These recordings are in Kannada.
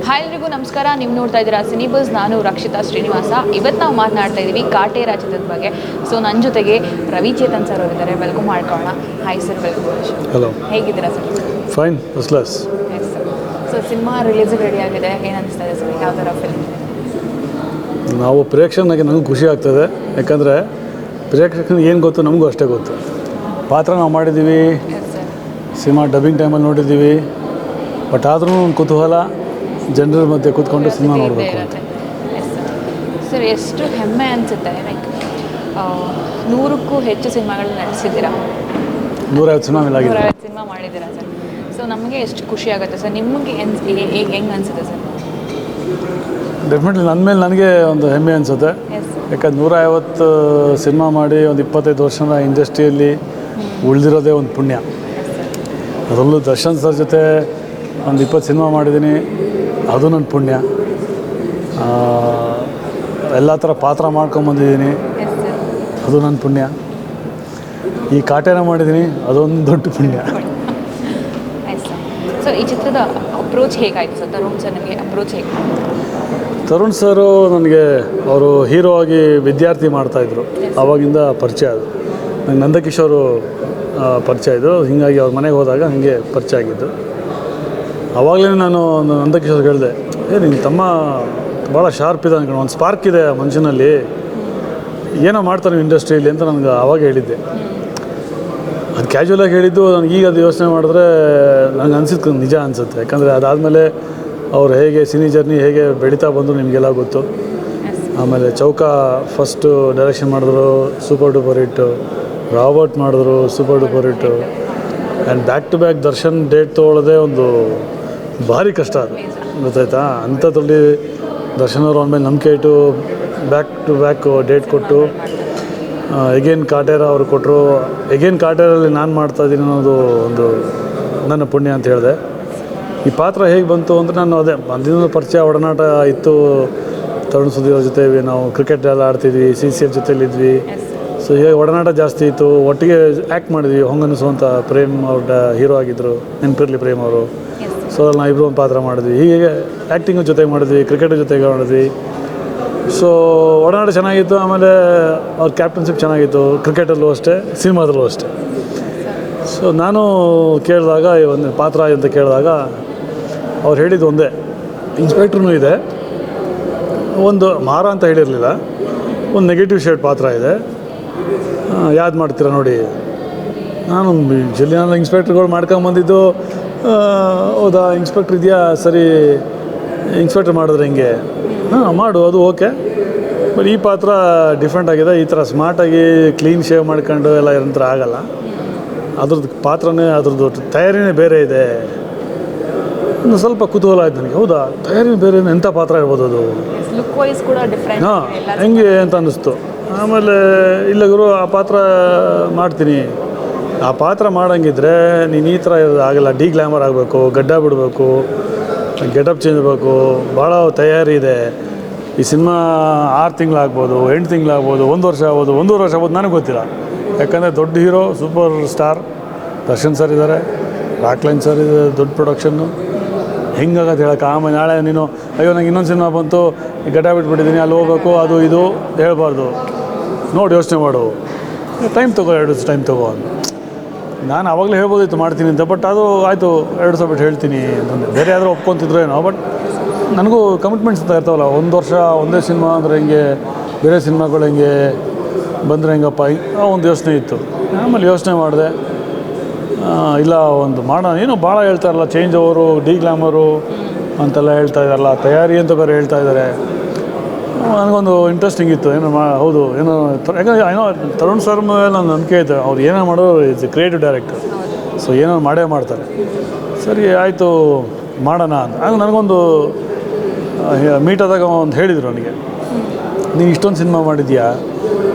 ಹಾಯ್ ಎಲ್ರಿಗೂ ನಮಸ್ಕಾರ. ನೀವು ನೋಡ್ತಾ ಇದ್ದೀರಾ ಸಿನಿ ಬಸ್. ನಾನು ರಕ್ಷಿತಾ ಶ್ರೀನಿವಾಸ. ಇವತ್ತು ನಾವು ಮಾತನಾಡ್ತಾ ಇದ್ದೀವಿ ಕಾಟೇರ ಚಿತ್ರದ ಬಗ್ಗೆ. ಸೊ ನನ್ನ ಜೊತೆಗೆ ರವಿಚೇತನ್ ಸರ್ ಅವರಿದ್ದಾರೆ. ವೆಲ್ಕಮ್ ಮಾಡ್ಕೊಳ್ಳೋಣ. Hi sir, welcome. ಹಲೋ, ಹೇಗಿದ್ದೀರಾ sir? Fine, first class. Yes sir. So cinema release ready ಆಗಿದೆ, ಏನು ಅನಿಸ್ತಾ ಇದೆ ಸರ್? ಯಾವ ಥರ ಫಿಲ್ಮ್? ನಾವು ಪ್ರೇಕ್ಷಕನಾಗಿ ನನಗೂ ಖುಷಿ ಆಗ್ತದೆ. ಯಾಕಂದರೆ ಪ್ರೇಕ್ಷಕನಿಗೆ ಏನು ಗೊತ್ತು ನಮಗೂ ಅಷ್ಟೇ ಗೊತ್ತು. ಪಾತ್ರ ನಾವು ಮಾಡಿದ್ದೀವಿ, ಎಸ್ ಸರ್. ಸಿನಿಮಾ ಡಬ್ಬಿಂಗ್ ಟೈಮಲ್ಲಿ ನೋಡಿದ್ದೀವಿ. ಬಟ್ ಆದ್ರೂ ಒಂದು ಕುತೂಹಲ, ಜನರ ಮಧ್ಯೆ ಕೂತ್ಕೊಂಡು ಸಿನಿಮಾ ನೋಡಬೇಕು ಅಂತ. Yes sir. ಸರ್, ಎಷ್ಟು ಹೆಮ್ಮೆ ಅನಿಸುತ್ತೆ, ಲೈಕ್ 100ಕ್ಕೂ ಹೆಚ್ಚು ಸಿನಿಮಾಗಳನ್ನ ನಡೆಸಿದ್ದೀರಾ, 150 ಸಿನಿಮಾ ಮೇಲೆ ಆಗಿದೆ. 150 ಸಿನಿಮಾ ಮಾಡಿದ್ದೀರಾ ಸರ್. ಸೊ ನಮಗೆ ಎಷ್ಟು ಖುಷಿ ಆಗುತ್ತೆ ಸರ್. ನಿಮಗೆ ಹೆಂಗೆ ಅನಿಸುತ್ತೆ ಸರ್? ಡೆಫಿನೆಟ್ಲಿ ನನ್ನ ಮೇಲೆ ನನಗೆ ಒಂದು ಹೆಮ್ಮೆ ಅನಿಸುತ್ತೆ. Yes sir. ಯಾಕಂದ್ರೆ 150 ಸಿನಿಮಾ ಮಾಡಿ ಒಂದು 25 ವರ್ಷದ ಇಂಡಸ್ಟ್ರಿಯಲ್ಲಿ ಉಳಿದಿರೋದೇ ಒಂದು ಪುಣ್ಯ. ಅದರಲ್ಲೂ ದರ್ಶನ್ ಸರ್ ಜೊತೆ ಒಂದು 20 ಸಿನಿಮಾ ಮಾಡಿದ್ದೀನಿ, ಅದು ನನ್ನ ಪುಣ್ಯ. ಎಲ್ಲ ಥರ ಪಾತ್ರ ಮಾಡ್ಕೊಂಬಂದಿದ್ದೀನಿ, ಎಸ್ ಸರ್. ಅದು ನನ್ನ ಪುಣ್ಯ. ಈ ಕಾಟೇರ ಮಾಡಿದ್ದೀನಿ, ಅದೊಂದು ದೊಡ್ಡ ಪುಣ್ಯ. Yes sir. ಸೊ ಈ ಚಿತ್ರದ ಅಪ್ರೋಚ್ ಹೇಗಾಯಿತು ಸರ್? ತರುಣ್ ಸರ್ ನನಗೆ ಅಪ್ರೋಚ್ ಹೇಗೆ? ತರುಣ್ ಸರು ನನಗೆ ಅವರು ಹೀರೋ ಆಗಿ ವಿದ್ಯಾರ್ಥಿ ಮಾಡ್ತಾಯಿದ್ರು, ಆವಾಗಿಂದ ಪರಿಚಯ ಅದು. ನಂಗೆ ನಂದಕಿಶೋರು ಪರಿಚಯ ಇದ್ದರು, ಹೀಗಾಗಿ ಅವ್ರ ಮನೆಗೆ ಹೋದಾಗ ಹಾಗೆ ಪರಿಚಯ ಆಗಿದ್ದು. ಆವಾಗಲೇ ನಾನು ನಂದಕಿಶೋರ್ಗೆ ಹೇಳಿದೆ, ನಿನ್ನ ತಮ್ಮ ಭಾಳ ಶಾರ್ಪ್ ಇದೆ ಅನ್ಕೊಂಡು, ಒಂದು ಸ್ಪಾರ್ಕ್ ಇದೆ ಮನುಷ್ಯನಲ್ಲಿ, ಏನೋ ಮಾಡ್ತಾರೆ ಇಂಡಸ್ಟ್ರಿಯಲ್ಲಿ ಅಂತ ನನಗೆ ಆವಾಗ ಹೇಳಿದ್ದೆ. ಅದು ಕ್ಯಾಶುವಲಾಗಿ ಹೇಳಿದ್ದು. ನನಗೆ ಈಗ ಅದು ಯೋಚನೆ ಮಾಡಿದ್ರೆ ನನಗೆ ಅನಿಸಿದ್ದು ನಿಜ ಅನಿಸುತ್ತೆ. ಯಾಕಂದರೆ ಅದಾದಮೇಲೆ ಅವ್ರು ಹೇಗೆ ಸಿನಿ ಜರ್ನಿ ಹೇಗೆ ಬೆಳೀತಾ ಬಂದರು ನಿಮಗೆಲ್ಲ ಗೊತ್ತು. ಆಮೇಲೆ ಚೌಕ ಫಸ್ಟು ಡೈರೆಕ್ಷನ್ ಮಾಡಿದ್ರು, ಸೂಪರ್ ಡೂಪರ್ ಹಿಟ್ಟು. ರಾಬರ್ಟ್ ಮಾಡಿದ್ರು, super duper hit. And back to back Darshan date ತೊಗೊಳ್ಳೋದೇ ಒಂದು ಭಾರಿ ಕಷ್ಟ, ಅದು ಗೊತ್ತಾಯ್ತಾ. ಅಂಥದ್ರಲ್ಲಿ ದರ್ಶನ್ ಅವರು ಆಮೇಲೆ ನಂಬಿಕೆ ಇಟ್ಟು ಬ್ಯಾಕ್ ಟು ಬ್ಯಾಕ್ ಡೇಟ್ ಕೊಟ್ಟು ಎಗೇನ್ ಕಾಟೇರ ಅವರು ಕೊಟ್ಟರು. ಎಗೇನ್ ಕಾಟೇರಲ್ಲಿ ನಾನು ಮಾಡ್ತಾಯಿದ್ದೀನಿ ಅನ್ನೋದು ಒಂದು ನನ್ನ ಪುಣ್ಯ ಅಂತ ಹೇಳಿದೆ. ಈ ಪಾತ್ರ ಹೇಗೆ ಬಂತು ಅಂದರೆ, ನಾನು ಅದೇ ಅಂದಿನ ಪರಿಚಯ ಒಡನಾಟ ಇತ್ತು. ತರುಣ್ ಸುಧೀರ್ ಅವ್ರ ಜೊತೆ ನಾವು ಕ್ರಿಕೆಟ್ ಎಲ್ಲ ಆಡ್ತಿದ್ವಿ, CCF ಜೊತೆಲಿದ್ವಿ. ಸೊ ಹೀಗೆ ಒಡನಾಟ ಜಾಸ್ತಿ ಇತ್ತು. ಒಟ್ಟಿಗೆ ಆ್ಯಕ್ಟ್ ಮಾಡಿದ್ವಿ. ಹೊಂಗನಸು ಅಂತ ಪ್ರೇಮ್ ಅವ್ರ ಹೀರೋ ಆಗಿದ್ದರು, ನೆನಪಿರಲಿ ಪ್ರೇಮ್ ಅವರು. ಸೊ ಅದ್ರಲ್ಲಿ ನಾವು ಇಬ್ಬರು ಒಂದು ಪಾತ್ರ ಮಾಡಿದ್ವಿ. ಹೀಗೆ ಆ್ಯಕ್ಟಿಂಗು ಜೊತೆಗೆ ಮಾಡಿದ್ವಿ, ಕ್ರಿಕೆಟ್ ಜೊತೆಗೆ ಮಾಡಿದ್ವಿ. ಸೊ ಒಡನಾಟ ಚೆನ್ನಾಗಿತ್ತು. ಆಮೇಲೆ ಅವ್ರ ಕ್ಯಾಪ್ಟನ್ಶಿಪ್ ಚೆನ್ನಾಗಿತ್ತು, ಕ್ರಿಕೆಟಲ್ಲೂ ಅಷ್ಟೇ, ಸಿನಿಮಾದಲ್ಲೂ ಅಷ್ಟೇ. ಸೊ ನಾನು ಕೇಳಿದಾಗ ಒಂದು ಪಾತ್ರ ಅಂತ ಕೇಳಿದಾಗ ಅವ್ರು ಹೇಳಿದ್ದು ಒಂದೇ, ಇನ್ಸ್ಪೆಕ್ಟ್ರೂ ಇದೆ, ಒಂದು ಮಾರ ಅಂತ ಹೇಳಿರಲಿಲ್ಲ, ಒಂದು ನೆಗೆಟಿವ್ ಶೇಡ್ ಪಾತ್ರ ಇದೆ, ಯಾವ್ದು ಮಾಡ್ತೀರಾ ನೋಡಿ. ನಾನು ಯೂಶಲಿ ನಾನು ಇನ್ಸ್ಪೆಕ್ಟ್ರುಗಳು ಮಾಡ್ಕೊಂಬಂದಿದ್ದು, ಹೌದಾ ಇನ್ಸ್ಪೆಕ್ಟ್ರ್ ಇದೆಯಾ, ಸರಿ ಇನ್ಸ್ಪೆಕ್ಟ್ರ್ ಮಾಡಿದ್ರೆ ಹಿಂಗೆ, ಮಾಡು, ಅದು ಓಕೆ. ಬಟ್ ಈ ಪಾತ್ರ ಡಿಫ್ರೆಂಟ್ ಆಗಿದೆ. ಈ ಥರ ಸ್ಮಾರ್ಟಾಗಿ ಕ್ಲೀನ್ ಶೇವ್ ಮಾಡ್ಕೊಂಡು ಎಲ್ಲ ಇರೋಂಥರ ಆಗೋಲ್ಲ. ಅದ್ರದ್ದು ಪಾತ್ರನೇ, ಅದ್ರದ್ದು ತಯಾರಿನೇ ಬೇರೆ ಇದೆ. ಇನ್ನು ಸ್ವಲ್ಪ ಕುತೂಹಲ ಆಯ್ತು ನನಗೆ, ಹೌದಾ ತಯಾರಿ ಬೇರೆ, ಎಂಥ ಪಾತ್ರ ಇರ್ಬೋದು ಅದು, ಲುಕ್ ವೈಸ್ ಕೂಡ ಡಿಫ್ರೆಂಟ್. ಹೆಂಗೆ ಅಂತ ಅನ್ನಿಸ್ತು. ಆಮೇಲೆ ಇಲ್ಲ ಗುರು, ಆ ಪಾತ್ರ ಮಾಡ್ತೀನಿ. ಆ ಪಾತ್ರ ಮಾಡೋಂಗಿದ್ರೆ ನೀನು ಈ ಥರ ಆಗಲ್ಲ, ಗ್ಲಾಮರ್ ಆಗಬೇಕು, ಗಡ್ಡ ಬಿಡಬೇಕು, ಗೆಟಪ್ ಚೇಂಜ್ ಆಗಬೇಕು, ಭಾಳ ತಯಾರಿ ಇದೆ. ಈ ಸಿನಿಮಾ 6 ತಿಂಗಳಾಗ್ಬೋದು, 8 ತಿಂಗಳಾಗ್ಬೋದು, 1 ವರ್ಷ ಆಗ್ಬೋದು, 1.5 ವರ್ಷ ಆಗ್ಬೋದು, ನನಗೆ ಗೊತ್ತಿಲ್ಲ. ಯಾಕಂದರೆ ದೊಡ್ಡ hero, super star Darshan sir ಇದ್ದಾರೆ, ರಾಕ್ಲೈನ್ ಸರ್ ಇದೆ, ದೊಡ್ಡ ಪ್ರೊಡಕ್ಷನ್ನು. ಹೆಂಗಾಗತ್ತೆ ಹೇಳೋಕೆ. ಆಮೇಲೆ ನಾಳೆ ನೀನು ಅಯ್ಯೋ ನಂಗೆ ಇನ್ನೊಂದು ಸಿನಿಮಾ ಬಂತು, ಗಡ್ಡ ಬಿಟ್ಬಿಟ್ಟಿದ್ದೀನಿ, ಅಲ್ಲಿ ಹೋಗ್ಬೇಕು, ಅದು ಇದು ಹೇಳ್ಬಾರ್ದು. ನೋಡಿ ಯೋಚನೆ ಮಾಡು, ಟೈಮ್ ತೊಗೋ, 2 ದಿವಸ ಟೈಮ್ ತೊಗೋ. ನಾನು ಆವಾಗಲೇ ಹೇಳ್ಬೋದಿತ್ತು ಮಾಡ್ತೀನಿ ಅಂತ. ಬಟ್ ಅದು ಆಯಿತು, 2 ದಿವಸ ಬಿಟ್ಟು ಹೇಳ್ತೀನಿ ಅಂತಂದೆ. ಬೇರೆ ಯಾದರೂ ಒಪ್ಕೊತಿದ್ರು ಏನೋ. ಬಟ್ ನನಗೂ ಕಮಿಟ್ಮೆಂಟ್ಸ್ ಅಂತ ಇರ್ತಾವಲ್ಲ, 1 ವರ್ಷ ಒಂದೇ ಸಿನಿಮಾ ಅಂದರೆ ಹೆಂಗೆ, ಬೇರೆ ಸಿನಿಮಾಗಳು ಹೆಂಗೆ ಬಂದರೆ ಹೆಂಗಪ್ಪ, ಒಂದು ಯೋಚನೆ ಇತ್ತು. ಆಮೇಲೆ ಯೋಚನೆ ಮಾಡಿದೆ, ಇಲ್ಲ ಒಂದು ಮಾಡೋಣ. ಏನೋ ಭಾಳ ಹೇಳ್ತಾರಲ್ಲ, ಚೇಂಜ್ ಓವರು, ಗ್ಲಾಮರು ಅಂತೆಲ್ಲ ಹೇಳ್ತಾ ಇದ್ದಾರಲ್ಲ, ತಯಾರಿ ಅಂತ ಬೇರೆ ಹೇಳ್ತಾ ಇದ್ದಾರೆ. ನನಗೊಂದು ಇಂಟ್ರೆಸ್ಟಿಂಗ್ ಇತ್ತು. ಏನೋ ಹೌದು, ಏನೋ ಯಾಕಂದರೆ ಏನೋ ತರುಣ್ ಸರ್ ಮೇಲೆ ನಾನು ನಂಬಿಕೆ ಇತ್ತು. ಅವ್ರು ಏನೋ ಮಾಡೋರು, it's A creative director. So ಏನೋ ಮಾಡೇ ಮಾಡ್ತಾರೆ. ಸರಿ ಆಯಿತು ಮಾಡೋಣ ಅಂತ. ಆಗ ನನಗೊಂದು ಮೀಟ್ ಆದಾಗ ಒಂದು ಹೇಳಿದರು ನನಗೆ, ನೀನು ಇಷ್ಟೊಂದು ಸಿನಿಮಾ ಮಾಡಿದ್ಯಾ,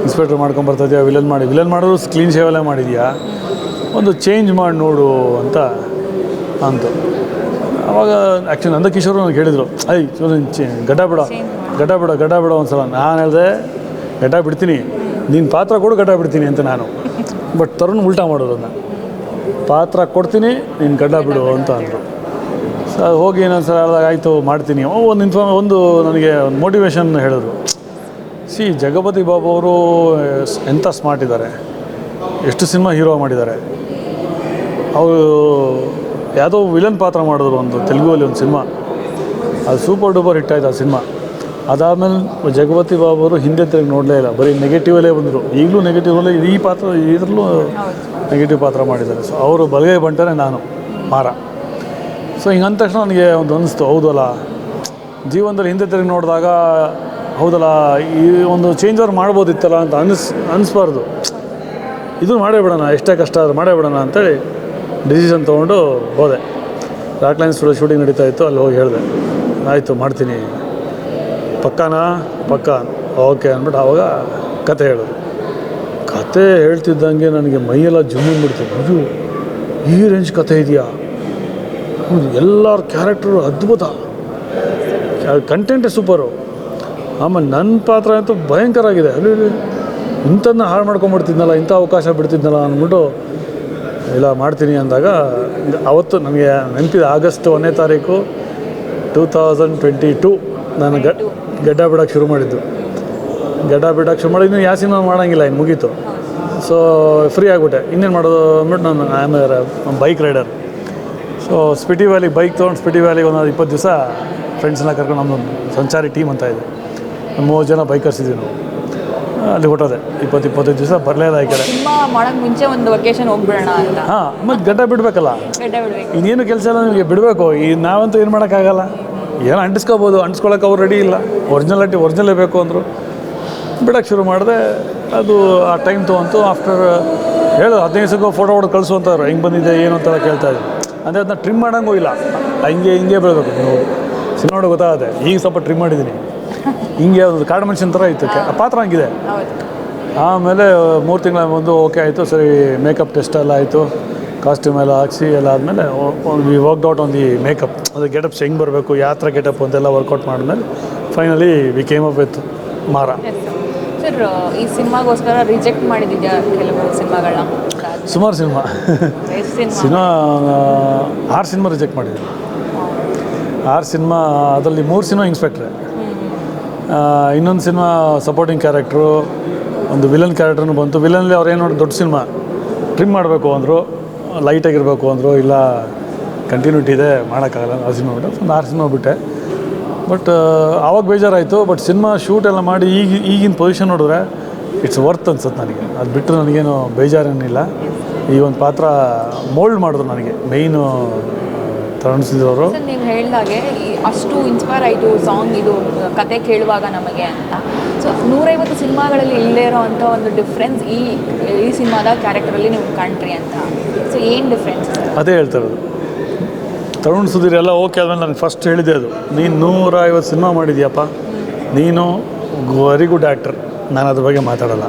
ಇನ್ಸ್ಪೆಕ್ಟ್ರ್ ಮಾಡ್ಕೊಂಬರ್ತಿದ್ಯಾ, ವಿಲನ್ ಮಾಡಿದ್ರು ಕ್ಲೀನ್ ಶೇವೆಲ್ಲ ಮಾಡಿದ್ಯಾ, ಒಂದು ಚೇಂಜ್ ಮಾಡಿ ನೋಡು ಅಂತ ಅಂತು. ಆವಾಗ ಆ್ಯಕ್ಚುಲಿ ನಂದಕಿಶೋರು ನನಗೆ ಹೇಳಿದರು, ಗಡ್ಡ ಬಿಡ ಒಂದು ಸಲ. ನಾನು ಹೇಳಿದೆ, ಗಡ್ಡ ಬಿಡ್ತೀನಿ, ನೀನು ಪಾತ್ರ ಕೊಡು, ಗಡ್ಡ ಬಿಡ್ತೀನಿ ಅಂತ ನಾನು. ಬಟ್ ತರುಣ್ ಉಲ್ಟಾ ಮಾಡೋದನ್ನು, ಪಾತ್ರ ಕೊಡ್ತೀನಿ, ನೀನು ಗಡ್ಡ ಬಿಡು ಅಂತ ಅಂದರು. ಸೊ ಸೊ ಅದು ಹೋಗಿ ಇನ್ನೊಂದು ಸಲ ಹೇಳಿದಾಗ ಆಯಿತು ಮಾಡ್ತೀನಿ. ಒಂದು ನನಗೆ ಒಂದು ಮೋಟಿವೇಶನ್ ಹೇಳಿದ್ರು. ಜಗಪತಿ ಬಾಬು ಅವರು ಎಂಥ ಸ್ಮಾರ್ಟ್ ಇದ್ದಾರೆ, ಎಷ್ಟು ಸಿನಿಮಾ ಹೀರೋ ಮಾಡಿದ್ದಾರೆ. ಅವರು ಯಾವುದೋ ವಿಲನ್ ಪಾತ್ರ ಮಾಡಿದ್ರು ಒಂದು ತೆಲುಗುವಲ್ಲಿ ಒಂದು ಸಿನಿಮಾ, ಅದು ಸೂಪರ್ ಡೂಪರ್ ಹಿಟ್ ಆಯ್ತು ಆ ಸಿನಿಮಾ. ಅದಾದಮೇಲೆ ಜಗಪತಿ ಬಾಬು ಅವರು ಹಿಂದೆ ತಿರುಗಿ ನೋಡಲೇ ಇಲ್ಲ, ಬರೀ ನೆಗೆಟಿವಲ್ಲೇ ಬಂದರು. ಈಗಲೂ ನೆಗೆಟಿವಲ್ಲೇ ಈ ಪಾತ್ರ ಇದರಲ್ಲೂ ನೆಗೆಟಿವ್ ಪಾತ್ರ ಮಾಡಿದ್ದಾರೆ. ಸೊ ಅವರು ಬಲಗೈ ಬಂಟರೆ, ನಾನು ಮಾರ. ಸೊ ಹಿಂಗೆ ಅಂದ ತಕ್ಷಣ ನನಗೆ ಒಂದು ಅನ್ನಿಸ್ತು, ಹೌದಲ್ಲ ಜೀವನದಲ್ಲಿ ಹಿಂದೆ ತಿರುಗಿ ನೋಡಿದಾಗ ಹೌದಲ್ಲ ಈ ಒಂದು ಚೇಂಜ್ ಓವರ್ ಮಾಡ್ಬೋದಿತ್ತಲ್ಲ ಅಂತ ಅನ್ನಿಸ್ಬಾರ್ದು. ಇದು ಮಾಡೇ ಬಿಡೋಣ, ಎಷ್ಟೇ ಕಷ್ಟ ಆದರೂ ಮಾಡೇ ಬಿಡೋಣ ಅಂತೇಳಿ ಡಿಸಿಷನ್ ತೊಗೊಂಡು ಹೋದೆ. ರಾಕ್ ಲೈನ್ ಶೂಟಿಂಗ್ ನಡೀತಾ ಇತ್ತು, ಅಲ್ಲಿ ಹೋಗಿ ಹೇಳಿದೆ, ಆಯಿತು ಮಾಡ್ತೀನಿ, ಪಕ್ಕಾನಾ? ಪಕ್ಕ, ಓಕೆ ಅಂದ್ಬಿಟ್ಟು ಆವಾಗ ಕತೆ ಹೇಳೋದು. ಕತೆ ಹೇಳ್ತಿದ್ದಂಗೆ ನನಗೆ ಮೈಯೆಲ್ಲ ಜುಮ್ಮಿಬಿಡ್ತೀನಿ. ಇದು ಈ ರೇಂಜ್ ಕತೆ ಇದೆಯಾ, ಎಲ್ಲರ ಕ್ಯಾರೆಕ್ಟರು ಅದ್ಭುತ, ಕಂಟೆಂಟೇ ಸೂಪರು. ಆಮೇಲೆ ನನ್ನ ಪಾತ್ರ ಅಂತೂ ಭಯಂಕರ ಆಗಿದೆ. ಅಲ್ಲಿ ಇಂಥದ್ದನ್ನ ಹಾಳು ಮಾಡ್ಕೊಂಬಿಡ್ತಿದ್ನಲ್ಲ, ಇಂಥ ಅವಕಾಶ ಬಿಡ್ತಿದ್ನಲ್ಲ ಅಂದ್ಬಿಟ್ಟು ಇಲ್ಲ ಮಾಡ್ತೀನಿ ಅಂದಾಗ ಅವತ್ತು ನನಗೆ ನೆನಪಿದೆ, ಆಗಸ್ಟ್ 1ನೇ ತಾರೀಕು 2022 ನಾನು ಗಡ್ಡ ಬಿಡೋಕ್ಕೆ ಶುರು ಮಾಡಿದ್ದು. ಗಡ್ಡ ಬಿಡೋಕ್ಕೆ ಶುರು ಮಾಡಿದ್ದು ಯಾವ ಸಿನಿಮಾ ಮಾಡೋಂಗಿಲ್ಲ, ಇನ್ನು ಮುಗೀತು. ಸೊ ಫ್ರೀ ಆಗಿಬಿಟ್ಟೆ, ಇನ್ನೇನು ಮಾಡೋದು ಅಂದ್ಬಿಟ್ಟು ನಾನು ಬೈಕ್ ರೈಡರ್. ಸೊ ಸ್ಪಿಟಿ ವ್ಯಾಲಿಗೆ ಬೈಕ್ ತೊಗೊಂಡು ಸ್ಪಿಟಿ ವ್ಯಾಲಿಗೆ ಒಂದು 20 ದಿವಸ ಫ್ರೆಂಡ್ಸ್ನ ಕರ್ಕೊಂಡು ನಮ್ಮದು ಸಂಚಾರಿ ಟೀಮ್ ಅಂತ ಇದೆ, 30 ಜನ ಬೈಕರ್ಸ್ ಇದ್ದೀವಿ ನಾವು. ಅಲ್ಲಿ ಹೊಟ್ಟೋದೆ 20-25 ದಿವಸ ಬರಲೇ ಇಲ್ಲ ಈ ಕಡೆ. ಸಿನಿಮಾ ಮಾಡೋಕ್ಕೆ ಮುಂಚೆ ಒಂದು ವೆಕೇಶನ್ ಹೋಗ್ಬಿಡೋಣ ಅಂತ. ಹಾಂ, ಮತ್ತು ಗಡ್ಡ ಬಿಡಬೇಕಲ್ಲ, ಇನ್ನೇನು ಕೆಲಸ ಇಲ್ಲ ನಿಮಗೆ, ಬಿಡಬೇಕು. ಈ ನಾವಂತೂ ಏನು ಮಾಡೋಕ್ಕಾಗಲ್ಲ, ಏನೋ ಅಂಟಿಸ್ಕೋಬೋದು, ಅಂಟಿಸ್ಕೊಳಕ್ಕೆ ಅವ್ರು ರೆಡಿ ಇಲ್ಲ, ಒರಿಜಿನಲೇ ಬೇಕು ಅಂದರು. ಬಿಡೋಕ್ಕೆ ಶುರು ಮಾಡಿದೆ. ಅದು ಆ ಟೈಮ್ ತೊಗೊಂತು. ಆಫ್ಟರ್ 15 ದಿವಸಕ್ಕೂ ಫೋಟೋ ಹೊಡೆದು ಕಳಿಸು ಅಂತಾರೆ, ಹೆಂಗೆ ಬಂದಿದೆ ಏನು ಅಂತೆಲ್ಲ ಕೇಳ್ತಾಯಿದ್ರು. ಅಂದರೆ ಅದನ್ನ ಟ್ರಿಮ್ ಮಾಡೋಂಗೂ ಇಲ್ಲ, ಹಿಂಗೆ ಬೆಳಬೇಕು. ನೀವು ಸಿನಿಮಾ ನೋಡಿ ಗೊತ್ತಾಗುತ್ತೆ. ಈಗ ಸ್ವಲ್ಪ ಟ್ರಿಮ್ ಮಾಡಿದ್ದೀನಿ, ಹಿಂಗೆ ಒಂದು ಕಾಡು ಮನುಷ್ಯನ ಥರ ಇತ್ತು ಆ ಪಾತ್ರ, ಹಂಗಿದೆ. ಆಮೇಲೆ 3 ತಿಂಗಳ ಒಂದು ಓಕೆ ಆಯಿತು, ಸರಿ ಮೇಕಪ್ ಟೆಸ್ಟ್ ಎಲ್ಲ ಆಯಿತು, ಕಾಸ್ಟ್ಯೂಮ್ ಎಲ್ಲ ಹಾಕಿಸಿ ಎಲ್ಲ ಆದಮೇಲೆ ವಿ ವರ್ಕ್ಡ್ ಒಂದು ಮೇಕಪ್, ಅದು ಗೆಟಪ್ಸ್ ಹೆಂಗೆ ಬರಬೇಕು, ಯಾವ ಥರ ಗೆಟಪ್ ಅಂತೆಲ್ಲ ವರ್ಕೌಟ್ ಮಾಡಿದ್ಮೇಲೆ finally we came up with ಮಾರ. ಸರ್, ಈ ಸಿನಿಮಾಗೋಸ್ಕರ ರಿಜೆಕ್ಟ್ ಮಾಡಿದ್ಯಾ ಕೆಲವು ಸಿನಿಮಾಗಳನ್ನ? ಸುಮಾರು ಸಿನಿಮಾ 6 ಸಿನಿಮಾ ರಿಜೆಕ್ಟ್ ಮಾಡಿದ್ದೆ. 6 ಸಿನಿಮಾ, ಅದರಲ್ಲಿ 3 ಸಿನಿಮಾ ಇನ್ಸ್ಪೆಕ್ಟ್ರೆ, ಇನ್ನೊಂದು ಸಿನಿಮಾ ಸಪೋರ್ಟಿಂಗ್ ಕ್ಯಾರೆಕ್ಟ್ರು, ಒಂದು ವಿಲನ್ ಕ್ಯಾರೆಕ್ಟ್ರೂ ಬಂತು. ವಿಲನಲ್ಲಿ ಅವ್ರು ಏನು ನೋಡಿ ದೊಡ್ಡ ಸಿನಿಮಾ ಟ್ರಿಮ್ ಮಾಡಬೇಕು ಅಂದರು, ಲೈಟಾಗಿರಬೇಕು ಅಂದರು, ಇಲ್ಲ ಕಂಟಿನ್ಯೂಟಿ ಇದೆ ಮಾಡೋಕ್ಕಾಗಲ್ಲ ಆ ಸಿನಿಮಾ ಬಿಟ್ಟು ಒಂದು 6 ಸಿನಿಮಾ ಬಿಟ್ಟೆ. ಬಟ್ ಆವಾಗ ಬೇಜಾರಾಯಿತು. ಬಟ್ ಸಿನಿಮಾ ಶೂಟ್ ಎಲ್ಲ ಮಾಡಿ ಈಗಿನ ಪೊಸಿಷನ್ ನೋಡಿದ್ರೆ ಇಟ್ಸ್ ವರ್ತ್ ಅನ್ಸುತ್ತೆ ನನಗೆ. ಅದು ಬಿಟ್ಟರೆ ನನಗೇನು ಬೇಜಾರೇನಿಲ್ಲ. ಈ ಒಂದು ಪಾತ್ರ ಮೋಲ್ಡ್ ಮಾಡಿದ್ರು ನನಗೆ ಮೇಯ್ನು ತರುಣಿಸಿದವರು. ನೀವು ಹೇಳಿದಾಗೆ ಅಷ್ಟು ಇನ್ಸ್ಪೈರ್ ಆಯಿತು ಸಾಂಗ್, ಇದು ಕತೆ ಕೇಳುವಾಗ ನಮಗೆ ಅಂತ. ಸೊ 150 ಸಿನಿಮಾಗಳಲ್ಲಿ ಇಲ್ಲದೇ ಇರೋ ಅಂಥ ಒಂದು ಡಿಫ್ರೆನ್ಸ್ ಈ ಸಿನಿಮಾದ ಕ್ಯಾರೆಕ್ಟರಲ್ಲಿ ನೀವು ಕಾಣ್ತೀರಿ ಅಂತ. ಸೊ ಏನು ಡಿಫ್ರೆನ್ಸ್? ಅದೇ ಹೇಳ್ತಾ ಇರೋದು. ತರುಣ್ ಸುಧೀರ್ ಎಲ್ಲ ಓಕೆ ಆದಮೇಲೆ ನನಗೆ ಫಸ್ಟ್ ಹೇಳಿದೆ ಅದು, ನೀನು 150 ಸಿನಿಮಾ ಮಾಡಿದ್ಯಪ್ಪ, ನೀನು ವೆರಿ ಗುಡ್ ಆ್ಯಕ್ಟರ್, ನಾನು ಅದ್ರ ಬಗ್ಗೆ ಮಾತಾಡೋಲ್ಲ,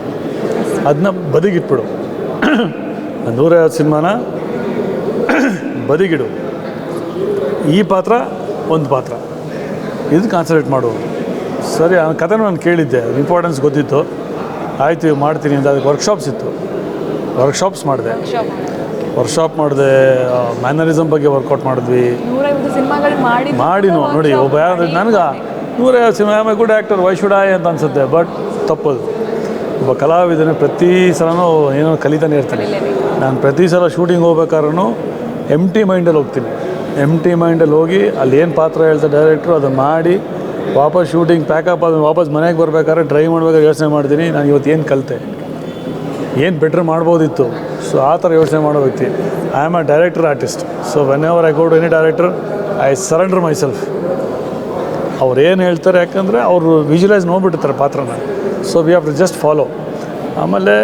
ಅದನ್ನ ಬದಿಗಿಟ್ಬಿಡು. 150 ಸಿನಿಮಾನ ಬದಿಗಿಡು, ಈ ಪಾತ್ರ ಒಂದು ಪಾತ್ರ, ಇದು ಕಾನ್ಸಂಟ್ರೇಟ್ ಮಾಡು. ಸರಿ, ಆ ಕಥೆನೂ ನಾನು ಕೇಳಿದ್ದೆ, ಇಂಪಾರ್ಟೆನ್ಸ್ ಗೊತ್ತಿತ್ತು. ಆಯಿತು ಮಾಡ್ತೀನಿ ಅಂತ. ಅದಕ್ಕೆ ವರ್ಕ್ಶಾಪ್ಸ್ ಮಾಡಿದೆ, ಮ್ಯಾನರಿಸಮ್ ಬಗ್ಗೆ ವರ್ಕೌಟ್ ಮಾಡಿದ್ವಿ. 150 ಸಿನಿಮಾಗಳು ಮಾಡಿನೂ ನೋಡಿ, ಒಬ್ಬ ಯಾರು ನನಗೆ 150 cinema I good actor, why should I ಅಂತ ಅನಿಸುತ್ತೆ. ಬಟ್ ತಪ್ಪದು. ಒಬ್ಬ ಕಲಾವಿದನೇ ಪ್ರತಿ ಸಲನೂ ಏನೋ ಕಲಿತಾನೆ ಇರ್ತಾನೆ. ನಾನು ಪ್ರತಿ ಸಲ ಶೂಟಿಂಗ್ ಹೋಗ್ಬೇಕಾದ್ರೂ ಎಂಟಿ ಮೈಂಡಲ್ಲಿ ಹೋಗ್ತೀನಿ. ಎಂಟಿ ಮೈಂಡಲ್ಲಿ ಹೋಗಿ ಅಲ್ಲಿ ಏನು ಪಾತ್ರ ಹೇಳ್ತಾರೆ ಡೈರೆಕ್ಟ್ರು, ಅದನ್ನು ಮಾಡಿ ವಾಪಸ್ ಶೂಟಿಂಗ್ ಪ್ಯಾಕಪ್ ಆದ ವಾಪಸ್ ಮನೆಗೆ ಬರ್ಬೇಕಾದ್ರೆ ಡ್ರೈವ್ ಮಾಡ್ಬೇಕಾದ್ರೆ ಯೋಚನೆ ಮಾಡ್ತೀನಿ, ನಾನು ಇವತ್ತು ಏನು ಕಲಿತೆ, ಏನು ಬೆಟ್ರ್ ಮಾಡ್ಬೋದಿತ್ತು. ಸೊ ಆ ಥರ ಯೋಚನೆ ಮಾಡೋ ವ್ಯಕ್ತಿ. I am a director artist. So whenever I go to any director I surrender myself. ಅವ್ರು ಏನು ಹೇಳ್ತಾರೆ, ಯಾಕಂದರೆ ಅವರು ವಿಜುವಲೈಸ್ ನೋಡ್ಬಿಟ್ಟಿರ್ತಾರೆ ಪಾತ್ರನ. So we have to just follow. ಆಮೇಲೆ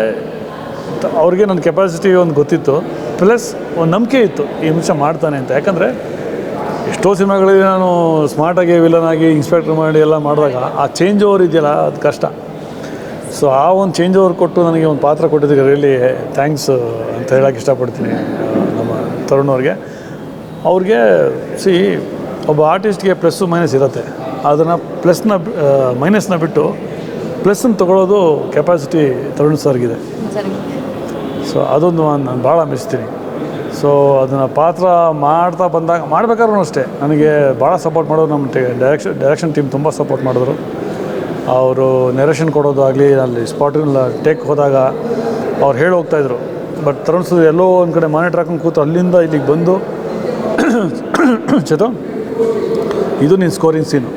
ಅವ್ರಿಗೆ ನನ್ನ ಕೆಪಾಸಿಟಿ ಒಂದು ಗೊತ್ತಿತ್ತು, ಪ್ಲಸ್ ಒಂದು ನಂಬಿಕೆ ಇತ್ತು ಈ ನಿಮಿಷ ಮಾಡ್ತಾನೆ ಅಂತ. ಯಾಕಂದರೆ ಎಷ್ಟೋ ಸಿನಿಮಾಗಳಿಗೆ ನಾನು ಸ್ಮಾರ್ಟಾಗಿ ವಿಲನ್ ಆಗಿ ಇನ್ಸ್ಪೆಕ್ಟರ್ ಮಾಡಿ ಎಲ್ಲ ಮಾಡಿದಾಗ ಆ ಚೇಂಜ್ ಓವರ್ ಇದೆಯಲ್ಲ, ಅದು ಕಷ್ಟ. ಸೊ ಆ ಒಂದು ಚೇಂಜ್ ಓವರ್ ಕೊಟ್ಟು ನನಗೆ ಒಂದು ಪಾತ್ರ ಕೊಟ್ಟಿದ್ದಕ್ಕೆ ರಿಯಲಿ ಥ್ಯಾಂಕ್ಸ್ ಅಂತ ಹೇಳೋಕ್ಕೆ ಇಷ್ಟಪಡ್ತೀನಿ ನಮ್ಮ ತರುಣ್ ಅವ್ರಿಗೆ. ಒಬ್ಬ ಆರ್ಟಿಸ್ಟ್ಗೆ ಪ್ಲಸ್ಸು ಮೈನಸ್ ಇರುತ್ತೆ, ಅದನ್ನು ಮೈನಸ್ನ ಬಿಟ್ಟು ಪ್ಲಸ್ಸನ್ನು ತೊಗೊಳ್ಳೋದು ಕೆಪಾಸಿಟಿ ತರುಣ್ ಸರ್ಗಿದೆ. ಸೊ ಅದೊಂದು ನಾನು ಭಾಳ ಮೆಚ್ತೀನಿ. ಸೊ ಅದನ್ನು ಪಾತ್ರ ಮಾಡ್ತಾ ಬಂದಾಗ ಮಾಡ್ಬೇಕಾದ್ರೂ ಅಷ್ಟೇ ನನಗೆ ಭಾಳ ಸಪೋರ್ಟ್ ಮಾಡೋರು ನಮ್ಮ ಡೈರೆಕ್ಷನ್ ಟೀಮ್ ತುಂಬ ಸಪೋರ್ಟ್ ಮಾಡಿದ್ರು. ಅವರು ನೆರೇಷನ್ ಕೊಡೋದು ಆಗಲಿ, ಅಲ್ಲಿ ಸ್ಪಾಟಿನ ಟೇಕ್ ಹೋದಾಗ ಅವ್ರು ಹೇಳಿ ಹೋಗ್ತಾಯಿದ್ರು. ಬಟ್ ತರುಣ್ ಸರ್ ಎಲ್ಲೋ ಒಂದು ಕಡೆ ಮಾನಿಟ್ರ್ ಹಾಕೊಂಡು ಕೂತು ಅಲ್ಲಿಂದ ಇಲ್ಲಿಗೆ ಬಂದು ಚೇತು ಇದು ನೀನು ಸ್ಕೋರಿಂಗ್ ಸೀನು,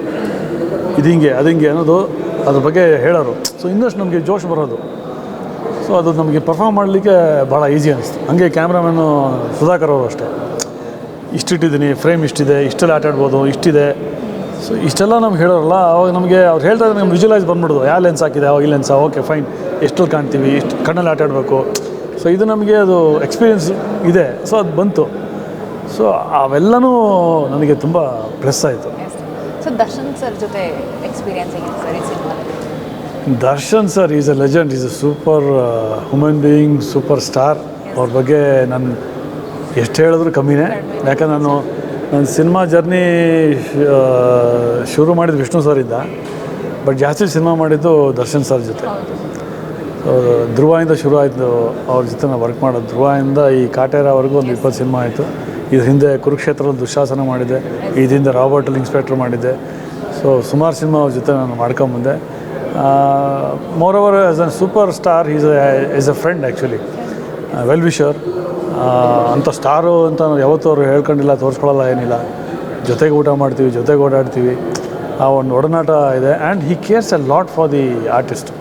ಇದು ಹಿಂಗೆ ಅದು ಹಿಂಗೆ ಅನ್ನೋದು ಅದ್ರ ಬಗ್ಗೆ ಹೇಳೋರು. ಸೊ ಇನ್ನಷ್ಟು ನಮಗೆ ಜೋಶ್ ಬರೋದು. ಸೊ ಅದು ನಮಗೆ ಪರ್ಫಾರ್ಮ್ ಮಾಡಲಿಕ್ಕೆ ಭಾಳ ಈಸಿ ಅನಿಸ್ತು. ಹಾಗೆ ಕ್ಯಾಮ್ರಾಮನ್ನು ಸುಧಾಕರ್ ಅವರು ಅಷ್ಟೇ, ಇಷ್ಟಿಟ್ಟಿದ್ದೀನಿ, ಫ್ರೇಮ್ ಇಷ್ಟಿದೆ, ಇಷ್ಟೆಲ್ಲ ಆಟ ಆಡ್ಬೋದು, ಇಷ್ಟಿದೆ. ಸೊ ಇಷ್ಟೆಲ್ಲ ನಮ್ಗೆ ಹೇಳೋರಲ್ಲ, ಅವಾಗ ನಮಗೆ ಅವ್ರು ಹೇಳ್ತಾ ಇದ್ರೆ ನಮ್ಗೆ ವಿಜುವಲೈಸ್ ಬಂದ್ಬಿಡೋದು. ಯಾವ ಲೆನ್ಸ್ ಹಾಕಿದೆ, ಅವಾಗ ಈ ಲೆನ್ಸಾ, ಓಕೆ ಫೈನ್, ಎಷ್ಟಲ್ಲಿ ಕಾಣ್ತೀವಿ, ಇಷ್ಟು ಕಣ್ಣಲ್ಲಿ ಆಟ ಆಡಬೇಕು. ಸೊ ಇದು ನಮಗೆ ಅದು ಎಕ್ಸ್ಪೀರಿಯೆನ್ಸ್ ಇದೆ. ಸೊ ಅದು ಬಂತು. ಸೊ ಅವೆಲ್ಲನೂ ನನಗೆ ತುಂಬ ಪ್ಲಸ್ ಆಯಿತು. ಸೊ ದರ್ಶನ್ ಸರ್ ಜೊತೆ ಎಕ್ಸ್ಪೀರಿಯನ್ಸ್ ಹೇಗಿದೆ ಸರ್ ಈ ಸಿನಿಮಾದಲ್ಲಿ? Darshan sir is A legend, is A super human being, super star. ಅವ್ರ ಬಗ್ಗೆ ನಾನು ಎಷ್ಟು ಹೇಳಿದ್ರು ಕಮ್ಮಿನೇ. ಯಾಕಂದ್ರೆ ನನ್ನ ಸಿನಿಮಾ ಜರ್ನಿ ಶುರು ಮಾಡಿದ್ದು ವಿಷ್ಣು ಸರಿಂದ, ಬಟ್ ಜಾಸ್ತಿ ಸಿನಿಮಾ ಮಾಡಿದ್ದು ದರ್ಶನ್ ಸರ್ ಜೊತೆ. ಧ್ರುವದಿಂದ ಶುರು ಆಯಿತು ಅವ್ರ ಜೊತೆ ನಾನು ವರ್ಕ್ ಮಾಡೋದು. ಧ್ರುವದಿಂದ ಈ ಕಾಟೇರವರೆಗೂ ಒಂದು 20 ಸಿನಿಮಾ ಆಯಿತು. ಇದ್ರ ಹಿಂದೆ ಕುರುಕ್ಷೇತ್ರದಲ್ಲಿ ದುಶ್ಯಾಸನ ಮಾಡಿದ್ದೆ, ಇದರಿಂದ ರಾಬರ್ಟಲ್ಲಿ ಇನ್ಸ್ಪೆಕ್ಟರ್ ಮಾಡಿದ್ದೆ. ಸೊ ಸುಮಾರು ಸಿನಿಮಾ ಅವ್ರ ಜೊತೆ ನಾನು ಮಾಡ್ಕೊಂಬಂದೆ. Moreover as a super star is a friend actually, well wisher. ಅಂಥ ಸ್ಟಾರು ಅಂತ ನಾವು ಯಾವತ್ತೂ ಅವರು ಹೇಳ್ಕೊಂಡಿಲ್ಲ, ತೋರಿಸ್ಕೊಳ್ಳಲ್ಲ, ಏನಿಲ್ಲ. ಜೊತೆಗೆ ಊಟ ಮಾಡ್ತೀವಿ, ಜೊತೆಗೆ ಓಡಾಡ್ತೀವಿ, ಆ ಒಂದು ಒಡನಾಟ ಇದೆ. And he cares a lot for the artist.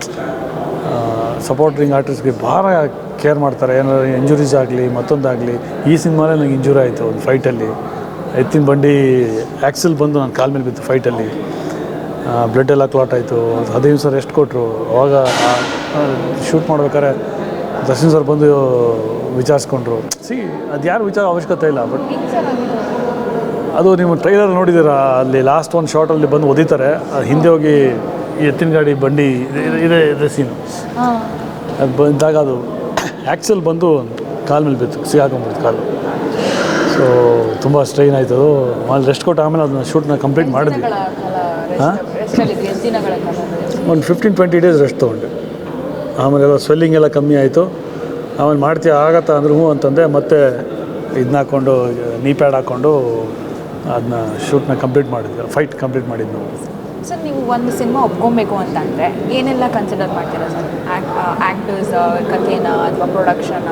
Supporting ಆರ್ಟಿಸ್ಟ್ಗೆ ಭಾಳ ಕೇರ್ ಮಾಡ್ತಾರೆ. ಏನಾದ್ರು ಇಂಜುರೀಸ್ ಆಗಲಿ, ಮತ್ತೊಂದಾಗಲಿ. ಈ ಸಿನಿಮಾಲೇ ನನಗೆ ಇಂಜುರಿ ಆಯಿತು ಒಂದು ಫೈಟಲ್ಲಿ. ಎತ್ತಿನ ಬಂಡಿ ಆ್ಯಕ್ಸಿಲ್ ಬಂದು ನನ್ನ ಕಾಲ ಮೇಲೆ ಬಿತ್ತು ಫೈಟಲ್ಲಿ. ಬ್ಲಡ್ ಎಲ್ಲ ಕ್ಲಾಟ್ ಆಯಿತು. 15 ಸರ್ ರೆಸ್ಟ್ ಕೊಟ್ಟರು. ಅವಾಗ ಶೂಟ್ ಮಾಡ್ಬೇಕಾದ್ರೆ ದರ್ಶನ್ ಸರ್ ಬಂದು ವಿಚಾರಿಸ್ಕೊಂಡ್ರು. ಅದು ಯಾರು ವಿಚಾರ ಅವಶ್ಯಕತೆ ಇಲ್ಲ. ಬಟ್ ಅದು ನೀವು ಟ್ರೈಲರ್ ನೋಡಿದ್ದೀರಾ, ಅಲ್ಲಿ ಲಾಸ್ಟ್ ಒಂದು ಶಾರ್ಟಲ್ಲಿ ಬಂದು ಒದಿತಾರೆ, ಅದು ಹಿಂದೆ ಹೋಗಿ ಈ ಎತ್ತಿನ ಗಾಡಿ ಬಂಡಿ ಇದೆ ಸೀನು. ಅದು ಬಂದಾಗ ಅದು ಆ್ಯಕ್ಸಲ್ ಬಂದು ಕಾಲ ಮೇಲೆ ಬಿತ್ತು, ಸಿಗಾಕೊಂಡ್ಬಿಡ್ತು ಕಾಲು. ಸೊ ತುಂಬ ಸ್ಟ್ರೈನ್ ಆಯಿತು. ಅದು ಆಮೇಲೆ ರೆಸ್ಟ್ ಕೊಟ್ಟು ಆಮೇಲೆ ಅದನ್ನ ಶೂಟ್ನ ಕಂಪ್ಲೀಟ್ ಮಾಡಿದ್ವಿ. ಒಂದು 15-20 ಡೇಸ್ ರೆಸ್ಟ್ ತೊಗೊಂಡೆ. ಆಮೇಲೆ ಎಲ್ಲ ಸ್ವೆಲ್ಲಿಂಗ್ ಎಲ್ಲ ಕಮ್ಮಿ ಆಯಿತು. ಆಮೇಲೆ ಮಾಡ್ತೀಯ ಆಗತ್ತಾ ಅಂದ್ರೆ ಹ್ಞೂ ಅಂತಂದೆ. ಮತ್ತೆ ಇದನ್ನ ಹಾಕ್ಕೊಂಡು ನೀ ಪ್ಯಾಡ್ ಹಾಕ್ಕೊಂಡು ಅದನ್ನ ಶೂಟ್ನ ಕಂಪ್ಲೀಟ್ ಮಾಡಿದ್ವಿ, ಫೈಟ್ ಕಂಪ್ಲೀಟ್ ಮಾಡಿದ್ದು ನಾವು. ಸರ್ ನೀವು ಒಂದು ಸಿನಿಮಾ ಒಪ್ಕೊಬೇಕು ಅಂತಂದರೆ ಏನೆಲ್ಲ ಕನ್ಸಿಡರ್ ಮಾಡ್ತೀರಾ ಸರ್? ಆ್ಯಕ್ಟರ್ಸ್, ಕಥೆನ ಅಥವಾ ಪ್ರೊಡಕ್ಷನ,